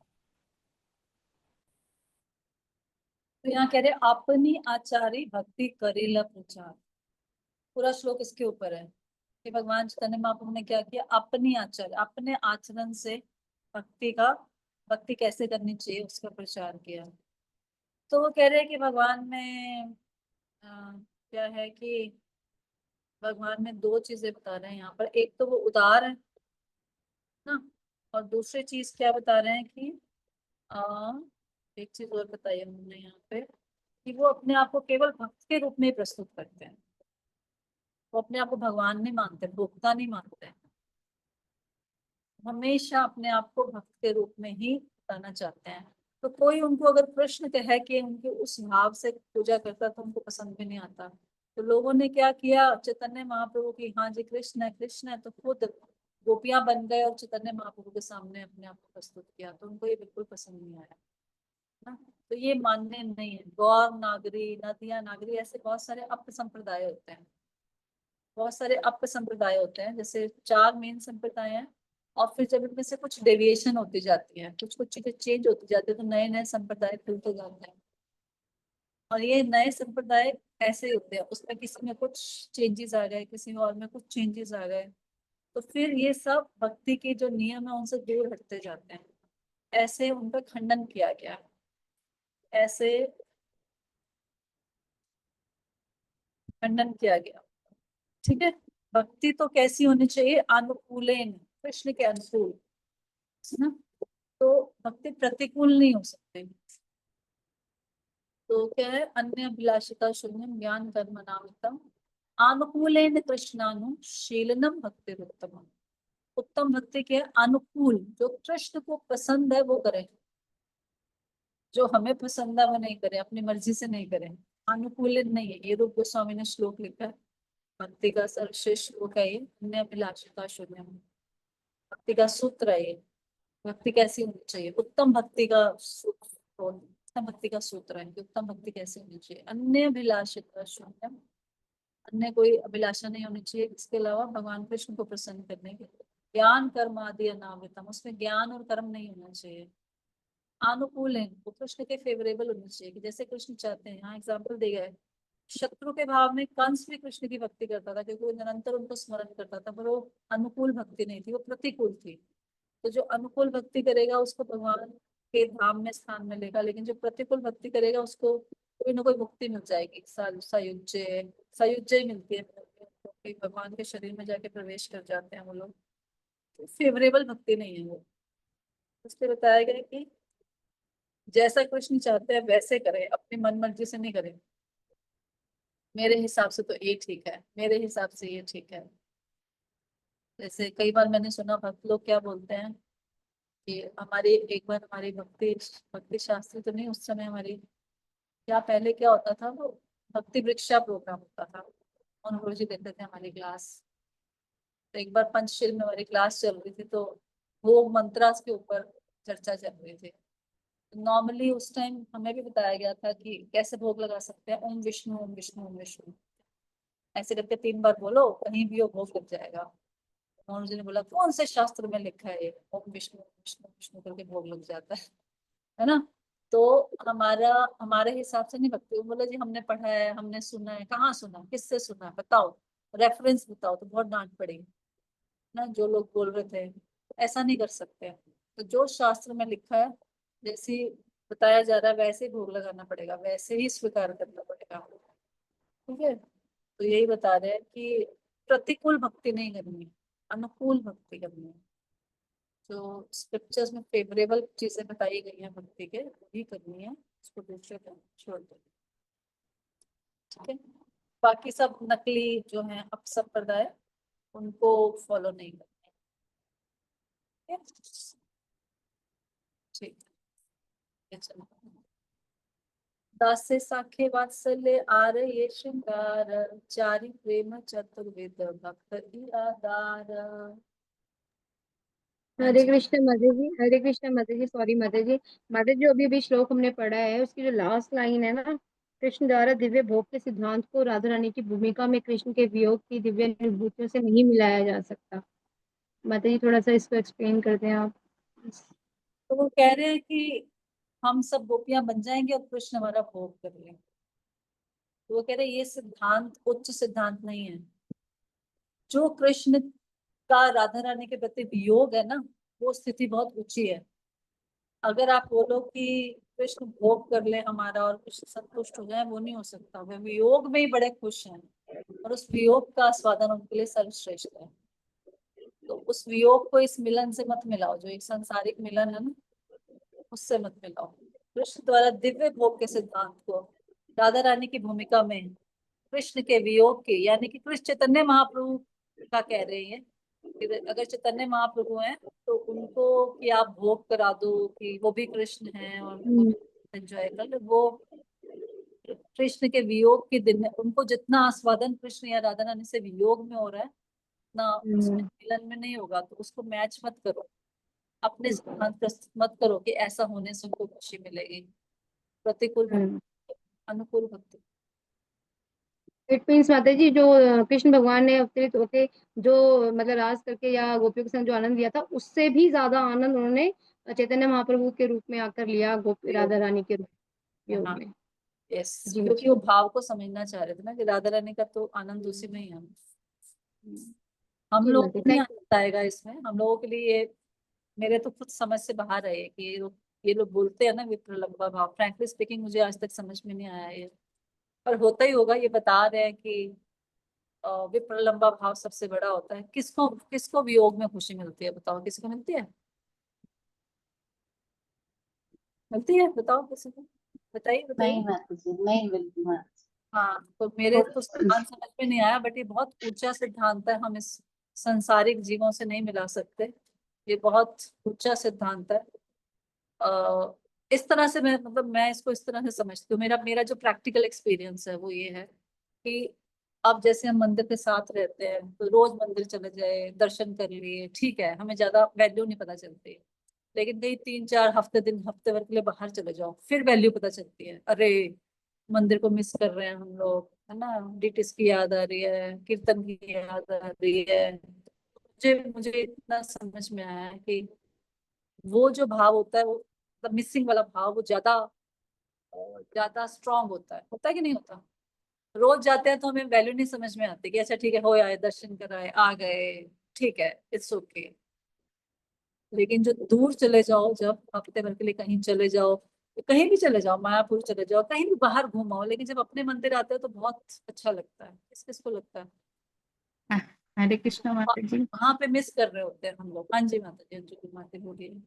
तो यहाँ कह रहे अपनी आचारी भक्ति करेला प्रचार, पूरा श्लोक इसके ऊपर है कि भगवान चैतन्य महाप्रभु ने क्या किया, अपनी अपने आचरण से भक्ति कैसे करनी चाहिए उसका प्रचार किया। तो वो कह रहे हैं कि भगवान में क्या है कि भगवान में दो चीजें बता रहे हैं यहाँ पर। एक तो वो उदार है ना, और दूसरी चीज क्या बता रहे हैं कि एक चीज और बताई उन्होंने यहाँ पे कि वो अपने आप को केवल भक्त के रूप में प्रस्तुत करते हैं। वो अपने आप को भगवान नहीं मानते, भोक्ता नहीं मानते, हमेशा अपने आप को भक्त के रूप में ही बताना चाहते हैं। तो कोई उनको अगर प्रश्न कहे कि उनके उस भाव से पूजा करता तो उनको पसंद भी नहीं आता। तो लोगों ने क्या किया, चैतन्य महाप्रभु की हाँ जी कृष्ण है कृष्ण है, तो खुद गोपियां बन गए और चैतन्य महाप्रभु के सामने अपने आप को प्रस्तुत किया, तो उनको ये बिल्कुल पसंद नहीं आया ना। तो ये मानने नहीं है। गौर नागरी, नदिया नागरी, ऐसे बहुत सारे अप संप्रदाय होते हैं, बहुत सारे अप संप्रदाय होते हैं, जैसे 4 मेन संप्रदाय हैं। और फिर जब इनमें से कुछ डेविएशन होती जाती है, कुछ कुछ चीजें चेंज होती जाती है, तो नए नए संप्रदाय खुलते जाते हैं। और ये नए संप्रदाय ऐसे ही होते हैं, उसमें किसी में कुछ चेंजेस आ गए, किसी और में कुछ चेंजेस आ गए, तो फिर ये सब भक्ति के जो नियम है उनसे दूर हटते जाते हैं। ऐसे उनका खंडन किया गया, ऐसे खंडन किया गया। ठीक है, भक्ति तो कैसी होनी चाहिए, अनुकूलेन, कृष्ण के अनुकूल, है ना। तो भक्ति प्रतिकूल नहीं हो सकती। तो क्या है, अन्य अभिलाषिता शून्यम ज्ञान कर्म नामितम अनुकूलेन कृष्णानुशीलनम भक्ति उत्तम। उत्तम भक्ति के अनुकूल, जो कृष्ण को पसंद है वो करें, जो हमें पसंद है वो नहीं करें, अपनी मर्जी से नहीं करें। अनुकूलित नहीं है, ये रूप गोस्वामी ने श्लोक लिखा है, भक्ति का सर्वश्रेष्ठ श्लोक है ये, अन्य अभिलाषिता शून्यम, भक्ति का सूत्र है ये। भक्ति कैसी होनी चाहिए, उत्तम भक्ति का सूत्र, उत्तम भक्ति का सूत्र है कि उत्तम भक्ति कैसे होनी चाहिए। अन्य अभिलाषिता शून्यम, अन्य कोई अभिलाषा नहीं होनी चाहिए इसके अलावा भगवान कृष्ण को प्रसन्न करने के। ज्ञान कर्म आदि अनावृतम, उसमें ज्ञान और कर्म नहीं होना चाहिए। अनुकूल है, वो कृष्ण के फेवरेबल होने चाहिए, कि जैसे कृष्ण चाहते हैं। यहाँ एग्जाम्पल दिया है, शत्रु के भाव में कंस भी कृष्ण की भक्ति करता था, क्योंकि वो निरंतर उनको स्मरण करता था, पर वो अनुकूल भक्ति नहीं थी, वो प्रतिकूल थी। तो जो अनुकूल भक्ति करेगा उसको भगवान के धाम में स्थान मिलेगा, लेकिन जो प्रतिकूल भक्ति करेगा उसको कोई ना कोई मुक्ति मिल जाएगी, सायुज्य, सायुज्य ही मिलती है, क्योंकि भगवान के शरीर में जाके प्रवेश कर जाते हैं वो लोग। फेवरेबल भक्ति नहीं है वो। उसके बताया गया कि जैसा कृष्ण चाहते हैं वैसे करें, अपनी मन मर्जी से नहीं करें। मेरे हिसाब से तो ये ठीक है, मेरे हिसाब से ये ठीक है। जैसे कई बार मैंने सुना भक्त लोग क्या बोलते हैं कि हमारी, एक बार हमारी भक्ति भक्ति शास्त्री तो नहीं, उस समय हमारी क्या, पहले क्या होता था वो भक्ति वृक्षा प्रोग्राम होता था, और गुरु जी देते थे हमारी क्लास। तो एक बार पंचशील में हमारी क्लास चल रही थी, तो वो मंत्रास के ऊपर चर्चा चल रही थी। नॉर्मली उस टाइम हमें भी बताया गया था कि कैसे भोग लगा सकते हैं, ओम विष्णु ओम विष्णु ओम विष्णु ऐसे करके 3 बार बोलो, कहीं भी वो भोग लग जाएगा। उन्होंने जी ने बोला कौन से शास्त्र में लिखा है ये, ओम विष्णु विष्णु विष्णु करके भोग लग जाता है ना। तो हमारा, हमारे हिसाब से नहीं भक्ति। वो बोला जी हमने पढ़ा है, हमने सुना है, कहाँ सुना, किससे सुना, बताओ, रेफरेंस बताओ, तो बहुत डांट पड़ेगी ना जो लोग बोल रहे थे। ऐसा नहीं कर सकते। तो जो शास्त्र में लिखा है, जैसे बताया जा रहा है वैसे ही भोग लगाना पड़ेगा, वैसे ही स्वीकार करना पड़ेगा। ठीक है, तो यही बता रहे हैं कि प्रतिकूल भक्ति नहीं करनी, अनुकूल भक्ति करनी है। जो स्क्रिप्चर्स में फेवरेबल चीजें बताई गई हैं भक्ति के, वही करनी है, उसको दूसरे को छोड़ दो। ठीक है, बाकी सब नकली जो है अपसंप्रदाय, उनको फॉलो नहीं करना है। ठीक है, चलो। दासे साखे वात्सल्य आर ये श्रृंगार, चारि प्रेम चतुर्विद भक्त ही आधार। हाँ हरे जी। कृष्ण मदर जी, हरे कृष्ण मदर जी, सॉरी मदर जी। मदर जो अभी अभी श्लोक हमने पढ़ा है उसकी जो लास्ट लाइन है ना, कृष्ण द्वारा दिव्य भोग के सिद्धांत को राधा रानी की भूमिका में कृष्ण के वियोग की दिव्य अनुभूतियों से नहीं मिलाया जा सकता। मदर जी थोड़ा सा इसको एक्सप्लेन कर दें आप। तो वो कह रहे हैं कि हम सब गोपियां बन जाएंगे और कृष्ण हमारा भोग कर लेंगे। तो वो कह रहे हैं ये सिद्धांत उच्च सिद्धांत नहीं है। जो कृष्ण का राधा रानी के प्रति वियोग है ना, वो स्थिति बहुत ऊंची है। अगर आप बोलो कि कृष्ण भोग कर ले हमारा और कृष्ण संतुष्ट हो जाए, वो नहीं हो सकता। वे वियोग में ही बड़े खुश हैं, और उस वियोग का आस्वादन उनके लिए सर्वश्रेष्ठ है। तो उस वियोग को इस मिलन से मत मिलाओ, जो एक सांसारिक मिलन है ना, उससे मत मिलाओ। कृष्ण द्वारा दिव्य भोग के सिद्धांत को राधा रानी की भूमिका में कृष्ण के वियोग की, यानी कि कृष्ण चैतन्य महाप्रभु का कह रहे हैं कि अगर चैतन्य महाप्रभु हैं तो उनको कि आप भोग करा दो, कि वो भी कृष्ण हैं और वो भी एंजॉय कर लो। वो कृष्ण के वियोग के दिन में उनको जितना आस्वादन कृष्ण या राधा रानी से वियोग में हो रहा है ना उसमें मिलन में नहीं होगा, तो उसको मैच मत करो, अपने सिद्धांत प्रस्तुत मत करो कि ऐसा होने से उनको खुशी मिलेगी। प्रतिकूल भक्ति, अनुकूल भक्ति। इट मीन्स माता जी जो कृष्ण भगवान ने अवतरित होके जो मतलब राज करके या गोपियों के संग जो आनंद लिया था, उससे भी ज्यादा आनंद उन्होंने चैतन्य महाप्रभु के रूप में आकर लिया, गोपी राधा रानी के योग हाँ, में। यस, जी क्योंकि वो भाव को समझना चाह रहे थे ना कि राधा रानी का तो आनंद उसी में ही है। हम जी लोग माता को जी, नहीं थैंक आनंद आएगा इसमें, हम लोगों के लिए ये मेरे तो खुद समझ से बाहर है कि ये लोग बोलते हैं ना विप्रलंबा भाव, फ्रैंकली स्पीकिंग मुझे आज तक समझ में नहीं आया ये, पर होता ही होगा। ये बता रहे हैं कि विप्रलंबा भाव सबसे बड़ा होता है। किसको किसको वियोग में खुशी मिलती है बताओ, किसी को मिलती है? मिलती है, बताओ किसी को, बताइए बताइए। नहीं माता जी, नहीं बिल्कुल माता हाँ, तो मेरे तो सिद्धांत समझ में नहीं आया, बट ये बहुत ऊंचा सिद्धांत है, हम इस संसारिक जीवों से नहीं मिला सकते। ये बहुत ऊंचा सिद्धांत है। इस तरह से मैं मतलब मैं इसको इस तरह से समझती हूँ। मेरा मेरा जो प्रैक्टिकल एक्सपीरियंस है वो ये है कि अब जैसे हम मंदिर के साथ रहते हैं तो रोज मंदिर चले जाए, दर्शन कर लिए, ठीक है, हमें ज्यादा वैल्यू नहीं पता चलती। लेकिन कहीं 3-4 हफ्ते भर के लिए बाहर चले जाओ, फिर वैल्यू पता चलती है। अरे मंदिर को मिस कर रहे हैं हम लोग, है ना, डिटिस की याद आ रही है, कीर्तन की याद आ रही है। मुझे मुझे इतना समझ में आया है कि वो जो भाव होता है, वो मतलब मिसिंग वाला भाव, वो ज्यादा ज्यादा स्ट्रांग होता है कि नहीं होता? रोज जाते हैं तो हमें वैल्यू नहीं समझ में आती कि अच्छा ठीक है, हो आए, दर्शन कराए, आ गए, ठीक है, इट्स ओके। लेकिन जो दूर चले जाओ, जब हफ्ते भर के लिए कहीं चले जाओ, कहीं भी चले जाओ, मायापुर चले जाओ, कहीं भी बाहर घूमाओ, लेकिन जब अपने मंदिर आते हो तो बहुत अच्छा लगता है। किस किस को लगता है? हरे कृष्णा माता जी। वहां पे मिस कर रहे होते हैं हम लोग। हाँ जी माता जी, अंजलि माता बोलिए।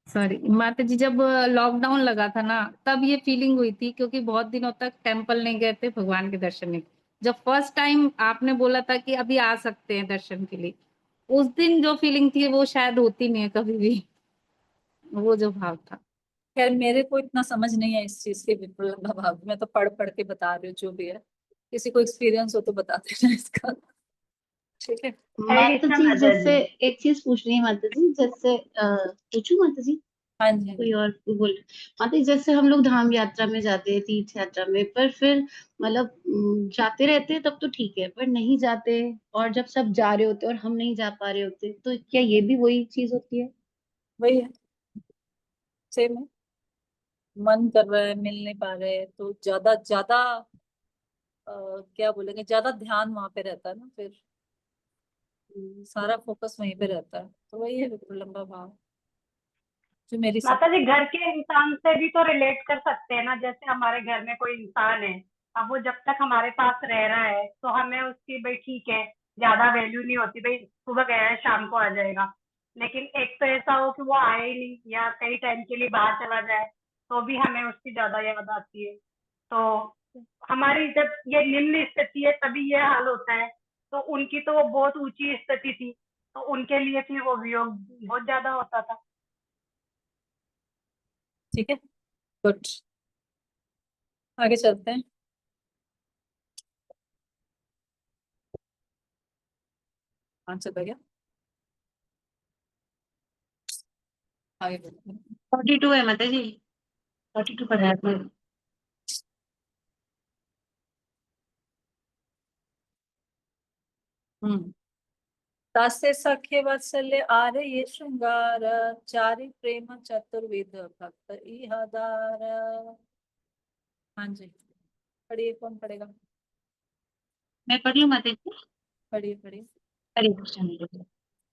सॉरी माता जी, जब लॉकडाउन लगा था ना तब ये फीलिंग हुई थी, क्योंकि बहुत दिनों तक टेम्पल नहीं गए थे भगवान के दर्शन नहीं। जब फर्स्ट टाइम आपने बोला था कि अभी आ सकते हैं दर्शन के लिए, उस दिन जो फीलिंग थी वो शायद होती नहीं है कभी भी, वो जो भाव था। खैर मेरे को इतना समझ नहीं है इस चीज के विपरीत भाव, मैं तो पढ़ पढ़ के बता रही हूँ जो भी है। किसी को एक्सपीरियंस हो तो बता देना इसका, ठीक है? माता जी जैसे एक चीज पूछ रही है माता जी, जैसे पूछू माता जी? हाँ जी, हाँ कोई जी। और बोल। माता जी जैसे हम लोग धाम यात्रा में जाते हैं, तीर्थ यात्रा में, पर फिर मतलब जाते रहते हैं तब तो ठीक है, पर नहीं जाते और जब सब जा रहे होते हैं और हम नहीं जा पा रहे होते, तो क्या ये भी वही चीज होती है? वही है, सेम है। मन कर रहा है, मिल नहीं पा रहे, तो ज्यादा ज्यादा क्या बोलेंगे, ज्यादा ध्यान वहां पे रहता है ना फिर। सारा फोकस वहीं पे रहता है, तो वही है विप्रलंबा भाव जो मेरी सब। माता जी घर के इंसान से भी तो रिलेट कर सकते हैं ना, जैसे हमारे घर में कोई इंसान है, अब वो जब तक हमारे पास रह रहा है तो हमें उसकी भाई ठीक है, ज्यादा वैल्यू नहीं होती, भाई सुबह गया है शाम को आ जाएगा। लेकिन एक तो ऐसा हो कि वो आए ही नहीं या कई टाइम के लिए बाहर चला जाए, तो भी हमें उसकी ज्यादा याद आती है। तो हमारी जब ये निम्न स्थिति है तभी ये हाल होता है। तो उनकी तो वो बहुत ऊंची स्थिति थी, तो उनके लिए फिर वो वियोग बहुत ज्यादा होता था। ठीक है, गुड, आगे चलते हैं। हाँ, चला गया, आगे बढ़ते हैं। 42 है माता जी, 42 पढ़ा है। हम्म। तासे सखे वात्सल्य आरे ये श्रृंगार, चारि प्रेम चतुर्विध भक्त इहादार। हाँ जी, पढ़िए, कौन पढ़ेगा? मैं पढ़ लूँ माता जी? पढ़िए पढ़िए। हरे कृष्ण माता जी।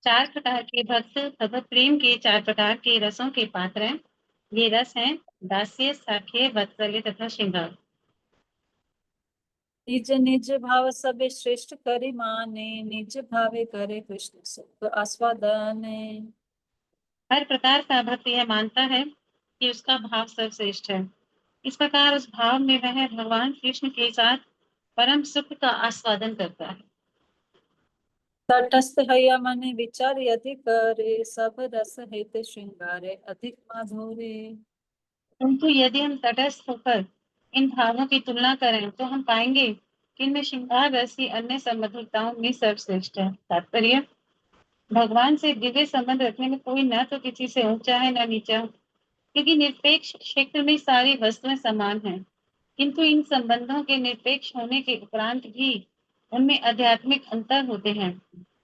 4 प्रकार के भक्त भगवत प्रेम के 4 प्रकार के रसों के पात्र हैं। ये रस हैं दास्य, साख्य, वात्सल्य तथा श्रृंगार। निज निज भाव सबे श्रेष्ठ करि माने, निज भावे करे कृष्ण सुख आस्वादने। हर प्रकार का भक्त यह मानता है कि उसका भाव सर्वश्रेष्ठ है। इस प्रकार उस भाव में वह भगवान कृष्ण के साथ परम सुख का आस्वादन करता है। तटस्थ हैया मने विचार यदि करे, सब रस हित श्रृंगारे अधिक माधुरी। किंतु यदि हम तटस्थ होकर इन भावों की तुलना करें तो हम पाएंगे कि इनमें श्रृंगार रस ही अन्य समधुरताओं में सर्वश्रेष्ठ है। तात्पर्य, भगवान से दिव्य संबंध रखने में कोई न तो किसी से ऊंचा है न नीचा, क्योंकि निरपेक्ष क्षेत्र में सारी वस्तुएं समान हैं। किंतु इन संबंधों के निरपेक्ष होने के उपरांत भी उनमें आध्यात्मिक अंतर होते हैं।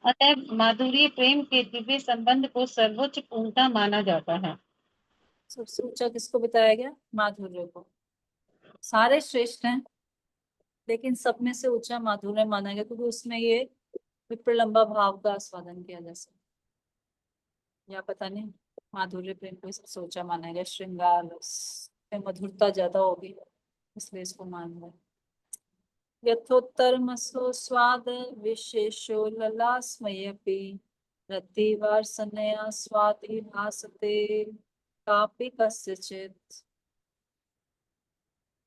अतः माधुर्य प्रेम के दिव्य संबंध को सर्वोच्च पूर्णता माना जाता है। सबसे ऊंचा किसको बताया गया? माधुर्य को। सारे श्रेष्ठ हैं, लेकिन सब में से ऊंचा माधुर्य माना गया, क्योंकि उसमें ये विप्रलंबा भाव का आस्वादन किया जा सकता, या पता नहीं, माधुर्य प्रेम को सबसे ऊंचा माना गया। श्रृंगार रस में मधुरता ज्यादा होगी, इसलिए इसको मान रहे। यथोत्तरमसो स्वाद विशेषो ललास्मयपि, रतिवार्सनया स्वाति भासते कापि कस्यचित्।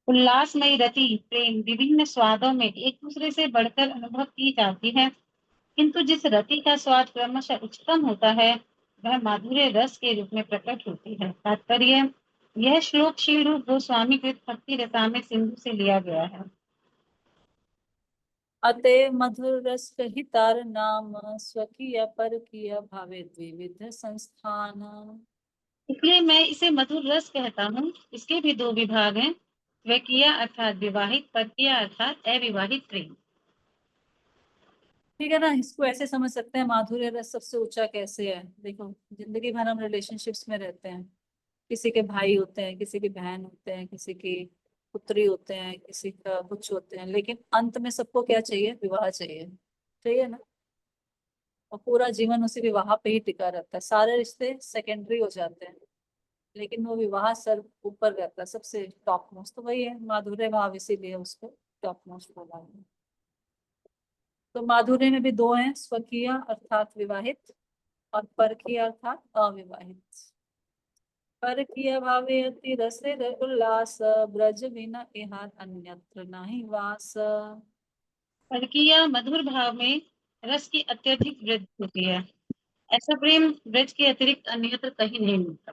उल्लासमयी रति प्रेम विभिन्न स्वादों में एक दूसरे से बढ़कर अनुभव की जाती है, किंतु जिस रति का स्वाद क्रमशः उच्चतम होता है वह माधुर्य रस के रूप में प्रकट होती है। तात्पर्य, यह श्लोक श्री रूप गोस्वामी कृत भक्ति रसामृत में सिंधु से लिया गया है। अते मधुर रस कहितार नाम, स्वकीय परकीय भावे द्विविध संस्थान। इसलिए मैं इसे मधुर रस कहता हूँ। इसके भी दो विभाग हैं, स्वकीय अर्थात विवाहित, परकीय अर्थात अविवाहित प्रेम। ठीक है ना? इसको ऐसे समझ सकते हैं, माधुर्य रस सबसे ऊंचा कैसे है। देखो, जिंदगी भर हम रिलेशनशिप्स में रहते हैं, किसी के भाई होते हैं, किसी की बहन होते हैं, किसी की पुत्री होते हैं, किसी का कुछ होते हैं, लेकिन अंत में सबको क्या चाहिए? विवाह चाहिए, चाहिए ना? और पूरा जीवन उसी विवाह पे ही टिका रहता है। सारे रिश्ते सेकेंडरी हो जाते हैं, लेकिन वो विवाह सर ऊपर रहता है, सबसे टॉप मोस्ट। तो वही है माधुर्य भाव, इसीलिए उसको टॉप मोस्ट बोला है। तो माधुर्य में भी दो हैं, स्वकीय अर्थात विवाहित और परकीय अर्थात अविवाहित। परकीय भावे अति रसे उल्लास, ब्रज बिना इहार अन्यत्र नहीं वास। परकीय मधुर भाव में रस की अत्यधिक वृद्धि होती है। ऐसा प्रेम ब्रज के अतिरिक्त अन्यत्र कहीं नहीं मिलता।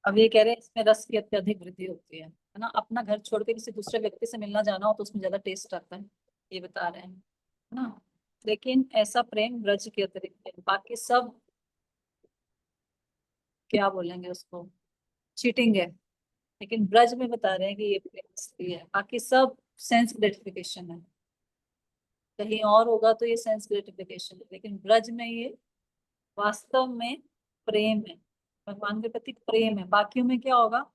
अब ये कह रहे हैं इसमें रस की अत्यधिक वृद्धि होती है ना? अपना घर छोड़ के किसी दूसरे व्यक्ति से मिलना जाना हो तो उसमें ज्यादा टेस्ट आता है, ये बता रहे हैं ना? लेकिन ऐसा प्रेम ब्रज के अतिरिक्त है। बाकी सब क्या बोलेंगे उसको, चीटिंग है। लेकिन ब्रज में बता रहे हैं कि ये प्रेम असली है। बाकी सब सेंस ग्रेटिफिकेशन है। कहीं और होगा तो ये सेंस ग्रेटिफिकेशन है, लेकिन ब्रज में ये वास्तव में प्रेम है, भगवान के प्रति प्रेम है। बाकियों में क्या होगा?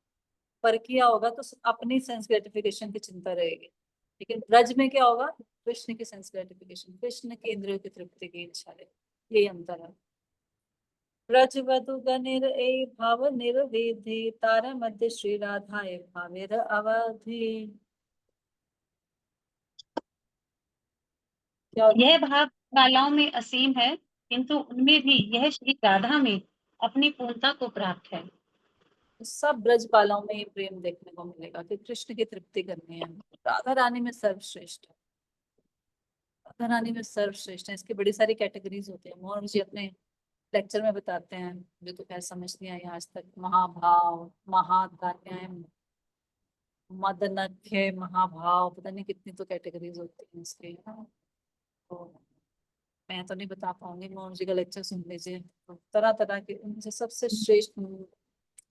परकिया होगा तो अपनी सेंस ग्रेटिफिकेशन की चिंता रहेगी, लेकिन ब्रज में क्या होगा? कृष्ण की सेंस ग्रेटिफिकेशन, कृष्ण के इंद्रियों की तृप्ति की इच्छा है। यही अंतर है। ब्रज वधु गनिर ए भाव निर्विधि, तार मध्य श्री राधाए भावेर अवधि। क्या यह भाव बालाओं में असीम है, किंतु उनमें भी यह श्री राधा में अपनी पूर्णता को प्राप्त है। सब ब्रजबालाओं में ये प्रेम देखने को मिलेगा कि कृष्ण की तृप्ति करनी है। राधा रानी में सर्वश्रेष्ठ है, राधा रानी में सर्वश्रेष्ठ है। इसकी बड़ी सारी कैटेगरीज होती है। मोहन जी अपने लेक्चर में बताते हैं, जो तो खैर समझ नहीं आई आज तक। महाभाव, महाधान्य, मदनख्य, महाभाव, पता नहीं कितनी तो कैटेगरीज होती है इसके, है ना? तो मैं तो नहीं बता पाऊंगी, मोहन जी का लेक्चर सुन लीजिए। तो तरह तरह के उनसे सबसे श्रेष्ठ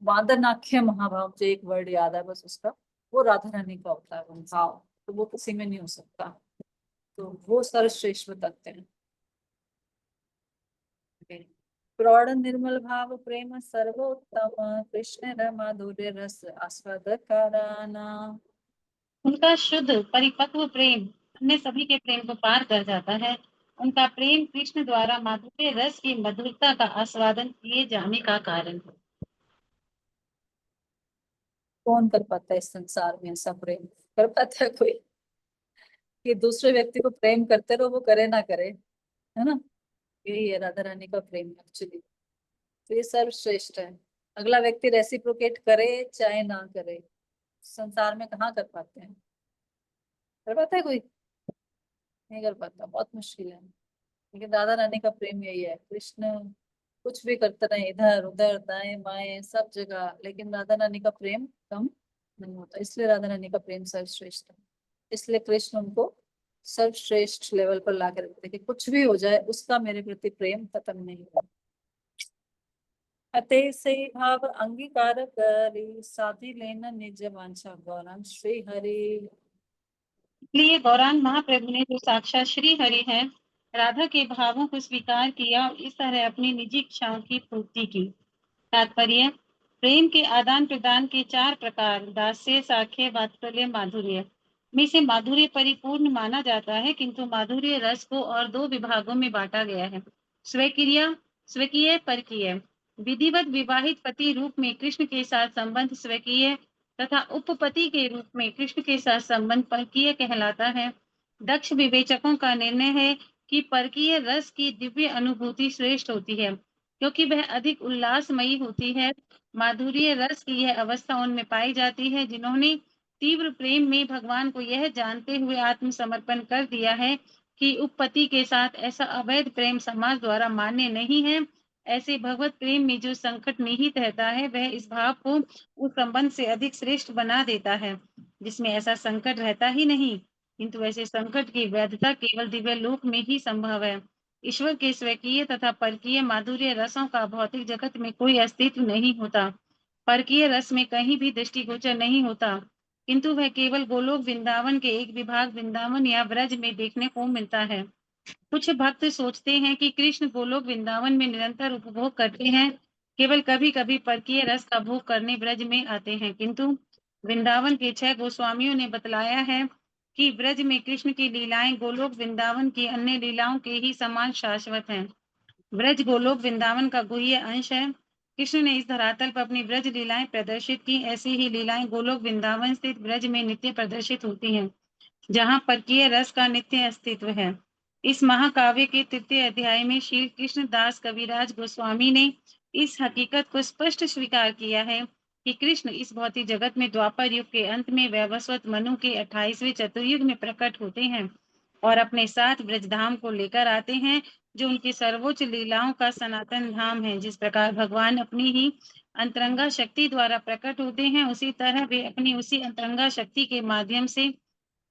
वादनाख्य महाभाव, जो एक वर्ड याद है बस उसका, वो राधा रानी का होता है वो भाव, तो वो किसी में नहीं हो सकता। तो वो सर्वश्रेष्ठ बताते हैं। प्रौढ़ निर्मल भाव प्रेम सर्वोत्तम, कृष्ण माधुर्य रस आस्वाद कराना। उनका शुद्ध परिपक्व प्रेम अन्य सभी के प्रेम को पार कर जाता है। उनका प्रेम कृष्ण द्वारा माधुर्य रस की मधुरता का आस्वादन किए जाने का कारण है। कौन कर पाता है इस संसार में ऐसा प्रेम? कर पाता है कोई? कि दूसरे व्यक्ति को प्रेम करते रहो, वो करे ना करे, है ना? यही है राधा रानी का प्रेम एक्चुअली। तो ये सर्वश्रेष्ठ है। अगला व्यक्ति रेसिप्रोकेट करे चाहे ना करे, संसार में कहाँ कर पाते हैं? कर पाता है कोई? नहीं कर पाता, बहुत मुश्किल है। लेकिन राधा रानी का प्रेम यही है। कृष्ण कुछ भी करते रहे, इधर उधर दाएं बाएं सब जगह, लेकिन राधा रानी का प्रेम कम नहीं होता। इसलिए राधा रानी का प्रेम सर्वश्रेष्ठ है। इसलिए कृष्ण उनको सर्वश्रेष्ठ लेवल पर ला के रखते हैं कि कुछ भी हो जाए उसका मेरे प्रति प्रेम खत्म नहीं हुआ। अतः से भाव अंगीकार करी साधी लेना निज वांछा गौरांग श्री हरि। इसलिए गौरांग महाप्रभु ने जो साक्षात श्री हरि है, राधा के भावों को स्वीकार किया और इस तरह अपनी निजी इच्छाओं की पूर्ति की। तात्पर्य, प्रेम के आदान प्रदान के 4 प्रकार दास्य, साख्य, वात्सल्य, माधुर्य में से माधुर्य परिपूर्ण माना जाता है, किंतु माधुर्य रस को और 2 विभागों में बांटा गया है, स्वकीय, स्वकीय, परकीय। विधिवत विवाहित पति रूप में कृष्ण के साथ संबंध स्वकीय तथा उपपति के रूप में कृष्ण के साथ संबंध परकीय कहलाता है। दक्ष विवेचकों का निर्णय है कि परकीय रस की दिव्य अनुभूति श्रेष्ठ होती है, क्योंकि वह अधिक उल्लासमयी होती है। माधुर्य रस की यह अवस्था उनमें पाई जाती है जिन्होंने तीव्र प्रेम में भगवान को यह जानते हुए आत्मसमर्पण कर दिया है कि उपपति के साथ ऐसा अवैध प्रेम समाज द्वारा मान्य नहीं है। ऐसे भगवत प्रेम में जो संकट निहित रहता है, वह इस भाव को उस संबंध से अधिक श्रेष्ठ बना देता है जिसमें ऐसा संकट रहता ही नहीं। किंतु ऐसे संकट की वैधता केवल दिव्य लोक में ही संभव है। ईश्वर के स्वकीय तथा परकीय माधुर्य रसों का भौतिक जगत में कोई अस्तित्व नहीं होता। परकीय रस में कहीं भी दृष्टिगोचर नहीं होता, किंतु वह केवल गोलोक वृंदावन के एक विभाग वृंदावन या ब्रज में देखने को मिलता है। कुछ भक्त सोचते हैं कि कृष्ण गोलोक वृंदावन में निरंतर उपभोग करते हैं, केवल कभी कभी परकीय रस का भोग करने ब्रज में आते हैं, किंतु वृंदावन के 6 गोस्वामियों ने बतलाया है कि ब्रज में कृष्ण की लीलाएं गोलोक वृंदावन की अन्य लीलाओं के ही समान शाश्वत हैं। ब्रज गोलोक वृंदावन का गुह्य अंश है। कृष्ण ने इस धरातल पर अपनी ब्रज लीलाएं प्रदर्शित की, ऐसी ही लीलाएं गोलोक वृंदावन स्थित ब्रज में नित्य प्रदर्शित होती हैं, जहाँ परकीय रस का नित्य अस्तित्व है। इस महाकाव्य के 3 अध्याय में श्री कृष्ण दास कविराज गोस्वामी ने इस हकीकत को स्पष्ट स्वीकार किया है कि कृष्ण इस भौतिक जगत में द्वापर युग के अंत में वैवस्वत मनु के 28वें चतुर्युग में प्रकट होते हैं और अपने साथ ब्रजधाम को लेकर आते हैं, जो उनकी सर्वोच्च लीलाओं का सनातन धाम है। जिस प्रकार भगवान अपनी ही अंतरंगा शक्ति द्वारा प्रकट होते हैं, उसी तरह वे अपनी उसी अंतरंगा शक्ति के माध्यम से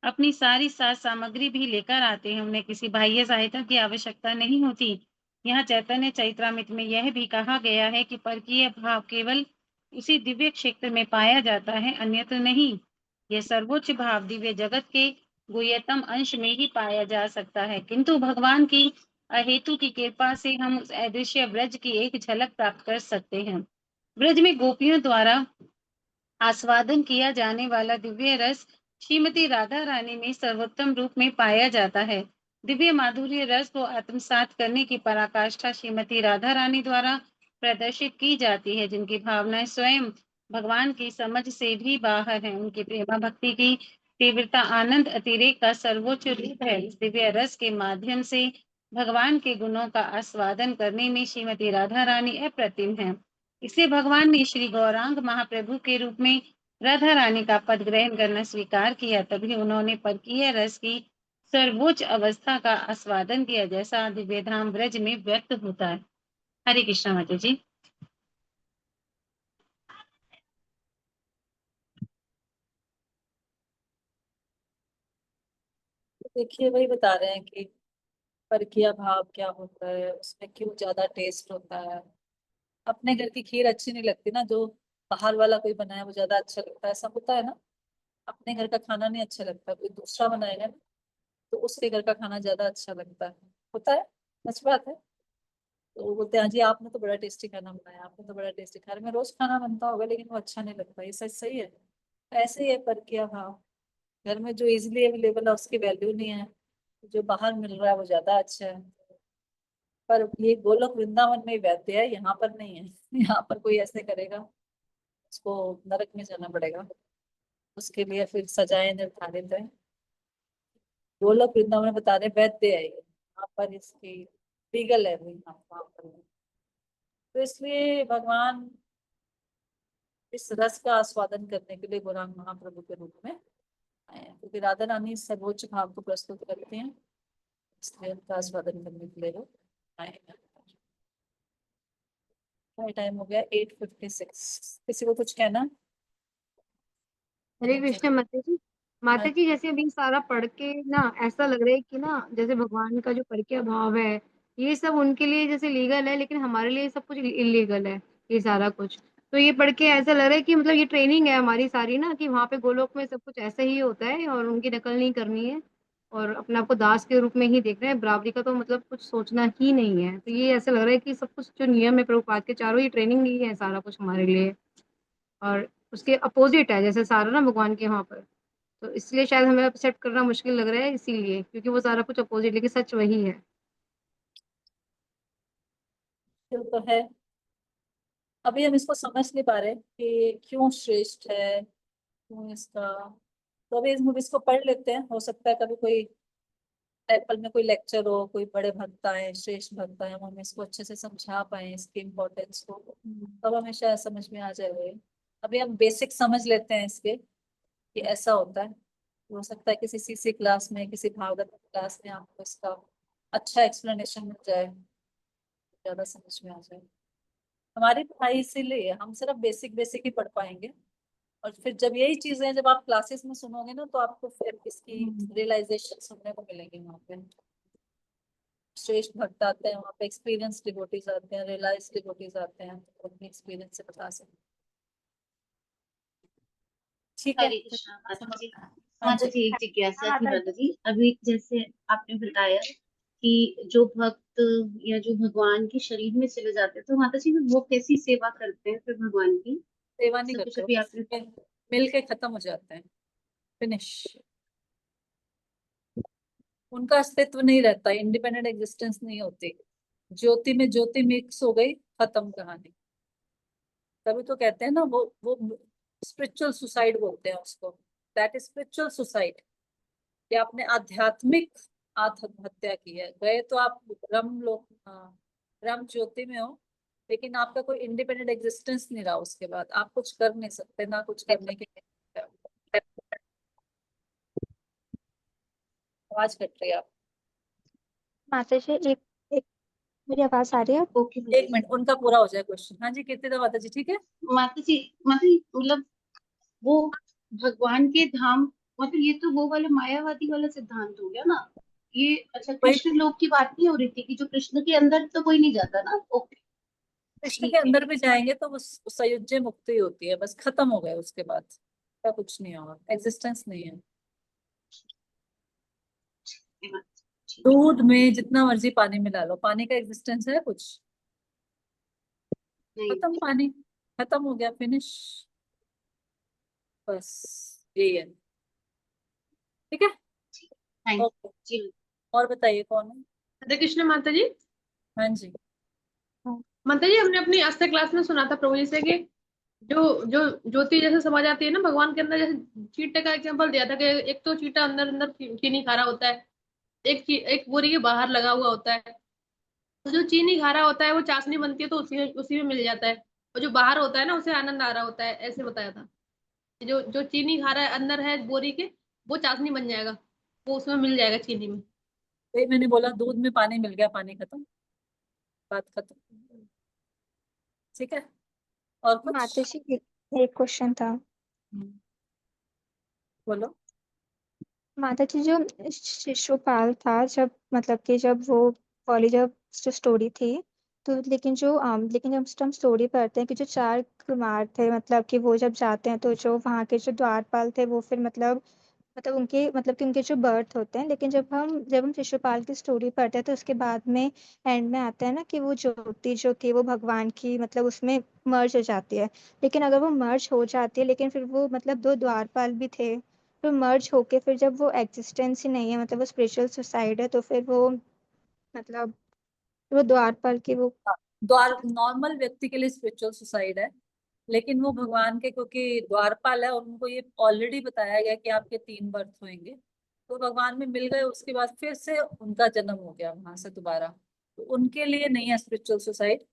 अपनी सारी साज सामग्री भी लेकर आते हैं। उन्हें किसी बाह्य सहायता की आवश्यकता नहीं होती। यहाँ चैतन्य चैत्रामृत में यह भी कहा गया है कि परकीय भाव केवल उसी दिव्य क्षेत्र में पाया जाता है, अन्यत्र नहीं। यह सर्वोच्च भाव दिव्य जगत के गुह्यतम अंश में ही पाया जा सकता है, किंतु भगवान की अहेतु की कृपा से हम उस अदृश्य ब्रज की एक झलक प्राप्त कर सकते हैं। ब्रज में गोपियों द्वारा आस्वादन किया जाने वाला दिव्य रस श्रीमती राधा रानी में सर्वोत्तम रूप में पाया जाता है। दिव्य माधुर्य रस को आत्मसात करने की पराकाष्ठा श्रीमती राधा रानी द्वारा प्रदर्शित की जाती है, जिनकी भावनाएं स्वयं भगवान की समझ से भी बाहर हैं। उनकी प्रेमा भक्ति की तीव्रता आनंद अतिरेक का सर्वोच्च रूप है। इस दिव्य रस के माध्यम से भगवान के गुणों का आस्वादन करने में श्रीमती राधा रानी अप्रतिम है। इसलिए भगवान ने श्री गौरांग महाप्रभु के रूप में राधा रानी का पद ग्रहण करना स्वीकार किया। तभी उन्होंने परकीय रस की सर्वोच्च अवस्था का आस्वादन किया, जैसा दिव्य धाम ब्रज में व्यक्त होता है। हरे कृष्ण माता जी। देखिए वही बता रहे हैं कि परकीय भाव क्या होता है, उसमें क्यों ज्यादा टेस्ट होता है। अपने घर की खीर अच्छी नहीं लगती ना, जो बाहर वाला कोई बनाया वो ज्यादा अच्छा लगता है, ऐसा होता है ना। अपने घर का खाना नहीं अच्छा लगता, कोई दूसरा बनाएगा ना तो उसके घर का खाना ज्यादा अच्छा लगता है, होता है। सच बात है। तो वो बोलते हैं जी आपने तो बड़ा टेस्टी खाना बनाया, आपने तो बड़ा टेस्टी। घर में रोज खाना बनता होगा लेकिन वो अच्छा नहीं लगता, ये सच सही है। ऐसे ही है परकीय भाव। घर में जो इजिली अवेलेबल है उसकी वैल्यू नहीं है, जो बाहर मिल रहा है वो ज्यादा अच्छा है। पर ये गोलोक वृंदावन में वैद्य है, यहाँ पर नहीं है। यहाँ पर कोई ऐसे करेगा उसको नरक में जाना पड़ेगा, उसके लिए फिर सजाएं निर्धारित है। गोलोक वृंदावन में बता रहे वैद्य है ये, यहाँ पर इसकी लीगल है वो यहाँ वहाँ पर। तो इसलिए भगवान इस रस का आस्वादन करने के लिए गौरांग महाप्रभु के रूप में आए हैं, क्योंकि राधा रानी सर्वोच्च भाव को प्रस्तुत करते हैं, इसलिए उनका आस्वादन करने के लिए वो आए हैं। टाइम हो गया 8:56। किसी को कुछ कहना? हरे कृष्ण माता जी। माता जी जैसे अभी सारा पढ़ के ना ऐसा लग रहा है कि ना जैसे भगवान का जो परिचय भाव है ये सब उनके लिए जैसे लीगल है, लेकिन हमारे लिए सब कुछ इलीगल है ये सारा कुछ। तो ये पढ़ के ऐसा लग रहा है कि मतलब ये ट्रेनिंग है हमारी सारी ना, कि वहाँ पे गोलोक में सब कुछ ऐसा ही होता है और उनकी नकल नहीं करनी है और अपने आप को दास के रूप में ही देखना है। बराबरी का तो मतलब कुछ सोचना ही नहीं है। तो ये ऐसा लग रहा है कि सब कुछ जो नियम है प्रभुपाद के चारों, ये ट्रेनिंग ही है सारा कुछ हमारे लिए, और उसके अपोजिट है जैसे सारा ना भगवान के वहाँ पर। तो इसलिए शायद हमें एक्सेप्ट करना मुश्किल लग रहा है, इसीलिए क्योंकि वो सारा कुछ अपोजिट, लेकिन सच वही है। तो है, अभी हम इसको समझ नहीं पा रहे कि क्यों श्रेष्ठ है, क्यों इसका। तो अभी इस मूवीज को पढ़ लेते हैं, हो सकता है कभी कोई एप्पल में कोई लेक्चर हो, कोई बड़े भक्त आए, श्रेष्ठ भक्त आए, हम हमें इसको अच्छे से समझा पाए, इसकी इम्पोर्टेंस को, तब हमें शायद समझ में आ जाए। अभी हम बेसिक समझ लेते हैं इसके कि ऐसा होता है। हो सकता है किसी सीसी क्लास में, किसी भागवत क्लास में आपको इसका अच्छा एक्सप्लेनेशन मिल जाए, ज्यादा समझ में आ जाए। हमारी पढ़ाई इसीलिए हम सिर्फ बेसिक बेसिक ही पढ़ पाएंगे, और फिर जब यही चीजें जब आप क्लासेस में सुनोगे ना, तो आपको फिर इसकी रियलाइजेशन सुनने को मिलेगी। वहाँ पे श्रेष्ठ भक्त आते हैं, वहाँ पे एक्सपीरियंस डिवोटीज आते हैं, रियलाइज डिवोटीज आते हैं, तो अपने एक्सपीरियंस से बता सकते हैं। ठीक है। हरे कृष्णा माता जी। हाँ माता जी। जी एक जिज्ञासा थी माता जी, अभी जैसे आपने बताया कि जो भक्त या जो भगवान के शरीर में चले जाते हैं, तो माता जी वो कैसी सेवा करते हैं फिर भगवान की? सेवा नहीं ऐसा कुछ करते हो, अभी बस आपने। मिल के खत्म हो जाते हैं, फिनिश। उनका अस्तित्व नहीं रहता, इंडिपेंडेंट एग्जिस्टेंस नहीं होती। ज्योति में ज्योति मिक्स हो गई, खत्म कहानी। तभी तो कहते हैं ना, वो स्पिरिचुअल सुसाइड बोलते हैं उसको। दैट इज स्पिरिचुअल सुसाइड, कि आपने आध्यात्मिक आत्महत्या की है। गए तो आप ब्रह्म लोक, हाँ, ब्रह्म ज्योति में हो, लेकिन आपका कोई इंडिपेंडेंट एग्जिस्टेंस नहीं रहा। उसके बाद आप कुछ कर नहीं सकते, ना कुछ करने के लिए। आवाज कट रही है आप। माता जी एक एक मेरी आवाज आ रही है? ओके माता एक जी। मिनट, उनका पूरा हो जाए क्वेश्चन। हाँ जी, कीर्ति माता जी, ठीक है। माता जी, माता जी मतलब वो भगवान के धाम, मतलब ये तो वो वाला मायावादी वाला सिद्धांत हो गया ना ये। अच्छा, कोई कृष्ण लोक की बात नहीं हो रही थी कि जो कृष्ण के अंदर तो कोई नहीं जाता ना? ओके, कृष्ण के ठीक है। अंदर भी जाएंगे तो वो संयुज्य मुक्ति होती है, बस खत्म हो गए उसके बाद का कुछ नहीं होगा, एग्जिस्टेंस नहीं है। ठीक है। दूध में जितना मर्जी पानी मिला लो, पानी का एग्जिस्टेंस है कुछ? नहीं। खत्म, पानी खत्म हो गया, फिनिश। बस यही है। ठीक है। Thank okay. जी। और बताइए कौन है? हरे कृष्ण माता जी। हाँ जी। माता जी हमने अपनी आस्था क्लास में सुना था प्रभु जी से कि जो जो ज्योति जैसे समा जाती है ना भगवान के अंदर, जैसे चीटे का एग्जांपल दिया था कि एक तो चीटा अंदर अंदर चीनी खा रहा होता है, एक बोरी के बाहर लगा हुआ होता है। तो जो चीनी खा रहा होता है वो चाशनी बनती है तो उसी में मिल जाता है, और जो बाहर होता है ना उसे आनंद आ रहा होता है, ऐसे बताया था। जो जो चीनी खा रहा है अंदर है बोरी के, वो चाशनी बन जाएगा, वो उसमें मिल जाएगा चीनी में। तो मैंने बोला दूध में पानी मिल गया, पानी खत्म, बात खत्म। ठीक है। और माता कुछ? जी एक क्वेश्चन था। बोलो। माता जी जो शिशुपाल था, जब मतलब कि जब वो वाली जब जो स्टोरी थी, तो लेकिन जो लेकिन जब हम स्टोरी पढ़ते हैं कि जो चार कुमार थे, मतलब कि वो जब जाते हैं तो जो वहाँ के जो द्वारपाल थे वो फिर मतलब उनके मतलब कि उनके जो बर्थ होते हैं, लेकिन जब हम शिशुपाल की स्टोरी पढ़ते हैं तो उसके बाद में एंड में आता है ना कि वो ज्योति जो थी वो भगवान की मतलब उसमें मर्ज हो जाती है। लेकिन अगर वो मर्ज हो जाती है, लेकिन फिर वो मतलब दो द्वारपाल भी थे, फिर मर्ज होके फिर जब वो एग्जिस्टेंस ही नहीं है, मतलब वो स्पिरिचुअल सुसाइड है, तो फिर वो मतलब वो द्वारपाल की वो। द्वार नॉर्मल व्यक्ति के लिए स्पिरिचुअल सुसाइड है, लेकिन वो भगवान के, क्योंकि द्वारपाल है और उनको ये ऑलरेडी बताया गया कि आपके 3 बर्थ होंगे, तो भगवान में मिल गए। उसके बाद फिर से उनका जन्म हो गया वहां से दोबारा, तो उनके लिए नहीं है स्पिरिचुअल सुसाइड।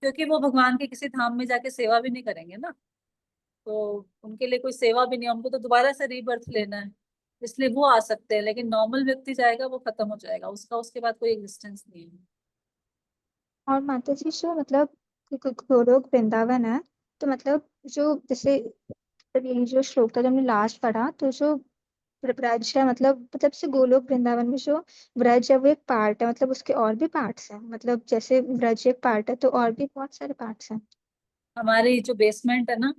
क्योंकि वो भगवान के किसी धाम में जाके सेवा भी नहीं करेंगे ना, तो उनके लिए कोई सेवा भी नहीं है, उनको तो दोबारा से रीबर्थ लेना है, इसलिए वो आ सकते हैं। लेकिन नॉर्मल व्यक्ति जाएगा वो खत्म हो जाएगा, उसका उसके बाद कोई एग्जिस्टेंस नहीं है। और माता जी जो मतलब गोलोक वृंदावन है, तो मतलब जो जैसे मतलब यही जो श्लोक था जो हमने लास्ट पढ़ा, तो जो ब्रज है मतलब से गोलोक वृंदावन में जो ब्रज है वो एक पार्ट है, मतलब उसके और भी पार्ट्स हैं, मतलब जैसे ब्रज एक पार्ट है तो और भी बहुत सारे पार्ट्स हैं। हमारे जो बेसमेंट है ना,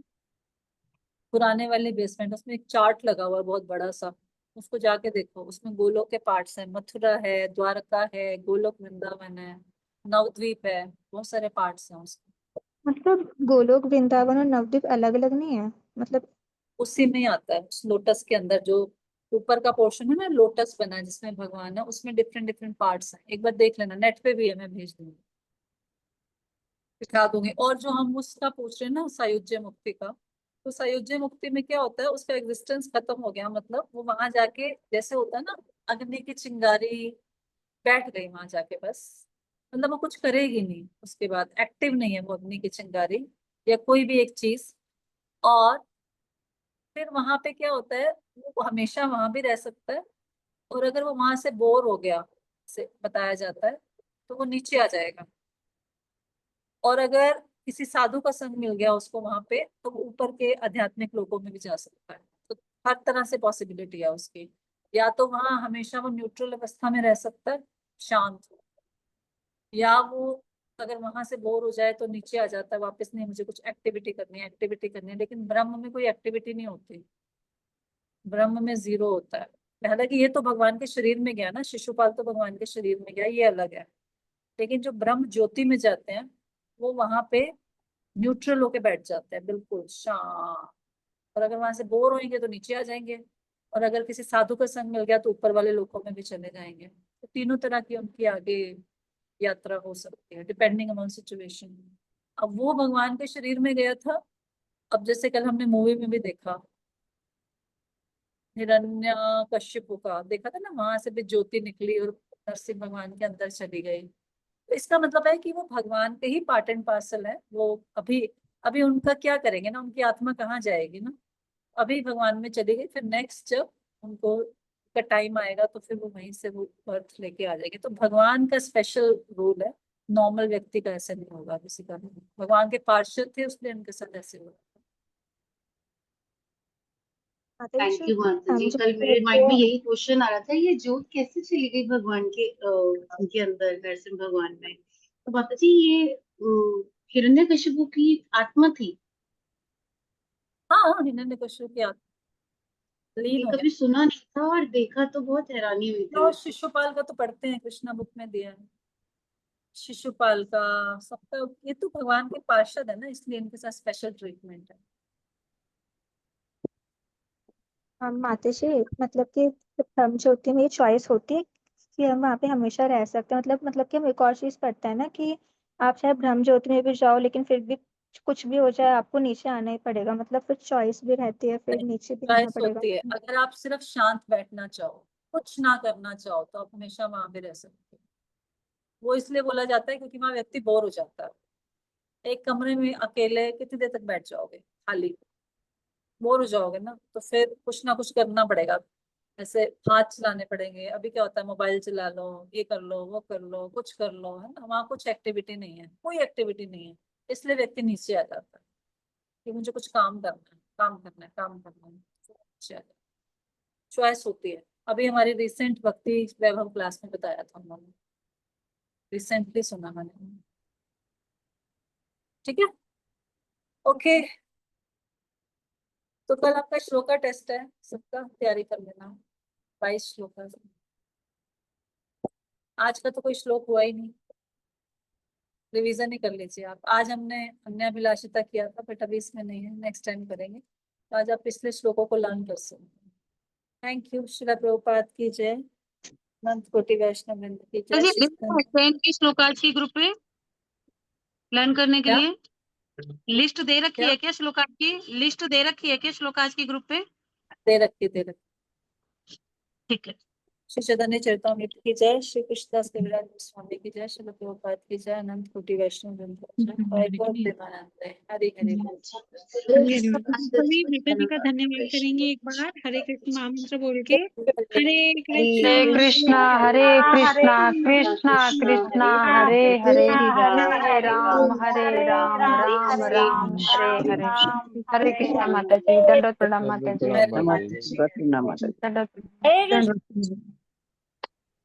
पुराने वाले बेसमेंट, उसमें एक चार्ट लगा हुआ है बहुत बड़ा सा, उसको जाके देखो, उसमें गोलोक के पार्ट्स हैं, मथुरा है, द्वारका है, गोलोक वृंदावन है, नवद्वीप है, बहुत सारे पार्ट्स हैं उसके। मतलब गोलोक वृंदावन और नवद्वीप अलग अलग नहीं है मतलब? उसी में ही आता है, उस लोटस के अंदर जो ऊपर का पोर्शन है ना, लोटस बना है जिसमें भगवान है, उसमें डिफरेंट डिफरेंट पार्ट्स हैं, एक बार देख लेना, नेट पे भी है, मैं भेज दूंगी, दिखा दूंगी। और जो हम उसका पूछ रहे हैं ना, सायुज्य मुक्ति का, तो सायुज्य मुक्ति में क्या होता है, उसका एग्जिस्टेंस खत्म हो गया, मतलब वो वहां जाके जैसे होता है ना, अग्नि की चिंगारी बैठ गई वहां जाके बस, मतलब वो कुछ करेगी नहीं, उसके बाद एक्टिव नहीं है वो अग्नि की चिंगारी या कोई भी एक चीज। और फिर वहां पे क्या होता है, वो हमेशा वहां भी रह सकता है, और अगर वो वहां से बोर हो गया, से बताया जाता है, तो वो नीचे आ जाएगा। और अगर किसी साधु का संग मिल गया उसको वहां पे, तो वो ऊपर के आध्यात्मिक लोकों में भी जा सकता है। तो हर तरह से पॉसिबिलिटी है उसकी, या तो वहां हमेशा वो न्यूट्रल अवस्था में रह सकता है, शांत, या वो अगर वहां से बोर हो जाए तो नीचे आ जाता है वापस, नहीं मुझे कुछ एक्टिविटी करनी है, एक्टिविटी करनी है। लेकिन ब्रह्म में कोई एक्टिविटी नहीं होती, ब्रह्म में जीरो होता है। हालांकि ये तो भगवान के शरीर में गया ना, शिशुपाल तो भगवान के शरीर में गया, ये अलग है। लेकिन जो ब्रह्म ज्योति में जाते हैं, वो वहां पे न्यूट्रल होके बैठ जाते हैं, बिल्कुल शांत। और अगर वहां से बोर होंगे तो नीचे आ जाएंगे, और अगर किसी साधु का संग मिल गया तो ऊपर वाले लोकों में भी चले जाएंगे। तो तीनों तरह की उनकी आगे यात्रा हो सकती है, डिपेंडिंग अपॉन सिचुएशन। अब वो भगवान के शरीर में गया था। अब जैसे कल हमने मूवी में भी देखा, हिरण्य कश्यप का देखा था ना, वहां से भी ज्योति निकली और नरसिंह भगवान के अंदर चली गई। तो इसका मतलब है कि वो भगवान के ही पार्ट एंड पार्सल है। वो अभी अभी उनका क्या करेंगे ना, उनकी आत्मा कहाँ जाएगी ना, अभी भगवान में चली गई, फिर नेक्स्ट जब उनको का टाइम आएगा तो फिर वो वहीं से वो बर्थ लेके आ जाएंगे। तो भगवान का स्पेशल रूल है, नॉर्मल व्यक्ति का ऐसा नहीं होगा किसी का नहीं। भगवान के पार्षद थे इसलिए उनके साथ ऐसे हुआ। माता जी थैंक यू माता जी। मुझे कल मेरे माइंड में यही क्वेश्चन आ रहा था, ये जोत कैसे चली गई भगवान के उनके अंदर, नरसिंह भगवान में। तो माता जी ये हिरण्यकशिपु की आत्मा थी? हाँ, हिरण्यकश्यप की आत्मा लीन ये हो गया। कभी सुना नहीं था और देखा तो बहुत हैरानी हुई थी तो मेरे को। शिशुपाल का तो पढ़ते हैं, कृष्णा बुक में दिया है, शिशुपाल का, सबका। ये तो भगवान के पार्षद है ना, इसलिए इनके साथ स्पेशल ट्रीटमेंट है। माता जी मतलब कि हम ज्योति में ये चॉइस होती है कि हम वहाँ पे हमेशा रह सकते हैं, मतलब कि हम एक और चीज पढ़ते हैं ना कि आप चाहे ब्रह्म ज्योति में भी जाओ लेकिन फिर भी कुछ भी हो जाए आपको नीचे आना ही पड़ेगा, मतलब फिर चॉइस भी रहती है, फिर नीचे भी रहना चॉइस पड़ेगा। होती है, अगर आप सिर्फ शांत बैठना चाहो, कुछ ना करना चाहो, तो आप हमेशा वहां पे रह सकते हो। वो इसलिए बोला जाता है क्योंकि वहां व्यक्ति बोर हो जाता है। एक कमरे में अकेले कितनी देर तक बैठ जाओगे, खाली बोर हो जाओगे ना, तो फिर कुछ ना कुछ करना पड़ेगा। ऐसे हाथ चलाने पड़ेंगे, अभी क्या होता है, मोबाइल चला लो, ये कर लो, वो कर लो, कुछ कर लो, है ना, वहां कुछ एक्टिविटी नहीं है, कोई एक्टिविटी नहीं है। इसलिए व्यक्ति नीचे आ जाता है कि मुझे कुछ काम करना है, काम करना है, काम करना है, नीचे आ जाता है। चॉइस होती है। अभी हमारी रिसेंट भक्ति वैभव क्लास में बताया था उन्होंने, रिसेंटली सुना मैंने। ठीक है, ओके। तो कल आपका श्लोक का टेस्ट है, सबका तैयारी कर लेना, 22 श्लोक का। आज का तो कोई श्लोक हुआ ही नहीं, रिवीजन ही कर लीजिए आप। आज हमने अन्याभिलाषिता किया था, बट अभी इसमें नहीं है, नेक्स्ट टाइम करेंगे। तो आज आप पिछले श्लोकों को लर्न कर सकते हैं। Thank you. श्रील प्रभुपाद की जय। अनंत कोटि वैष्णव वृंद की जय। जी लिस्ट की श्लोक आज की ग्रुप पे लर्न करने के क्या लिए लिस्ट दे रखी क्या है क्या? श्लोकाज की लिस्ट दे रखी है क्या श्लोकाज की ग्रुप पे? दे रखी, दे रखी। ठीक है। श्री चैतन्य चरितामृत की जय, श्री कृष्णदास कविराज गोस्वामी की जय, श्री प्रभुपाद की जय, अनंत कोटि वैष्णव वृंद की जय। बहुत बहुत प्रेमानंद है। हरे हरे बोल। धन्यवाद। आप सभी माता जी का धन्यवाद करेंगे एक बार हरे कृष्ण महामंत्र बोल के। हरे हरे कृष्णा कृष्णा कृष्णा हरे हरे, हरे राम राम राम हरे हरे। हरे कृष्णा माता जी, दंडवत प्रणाम माता जी। माता जी। दंडवत।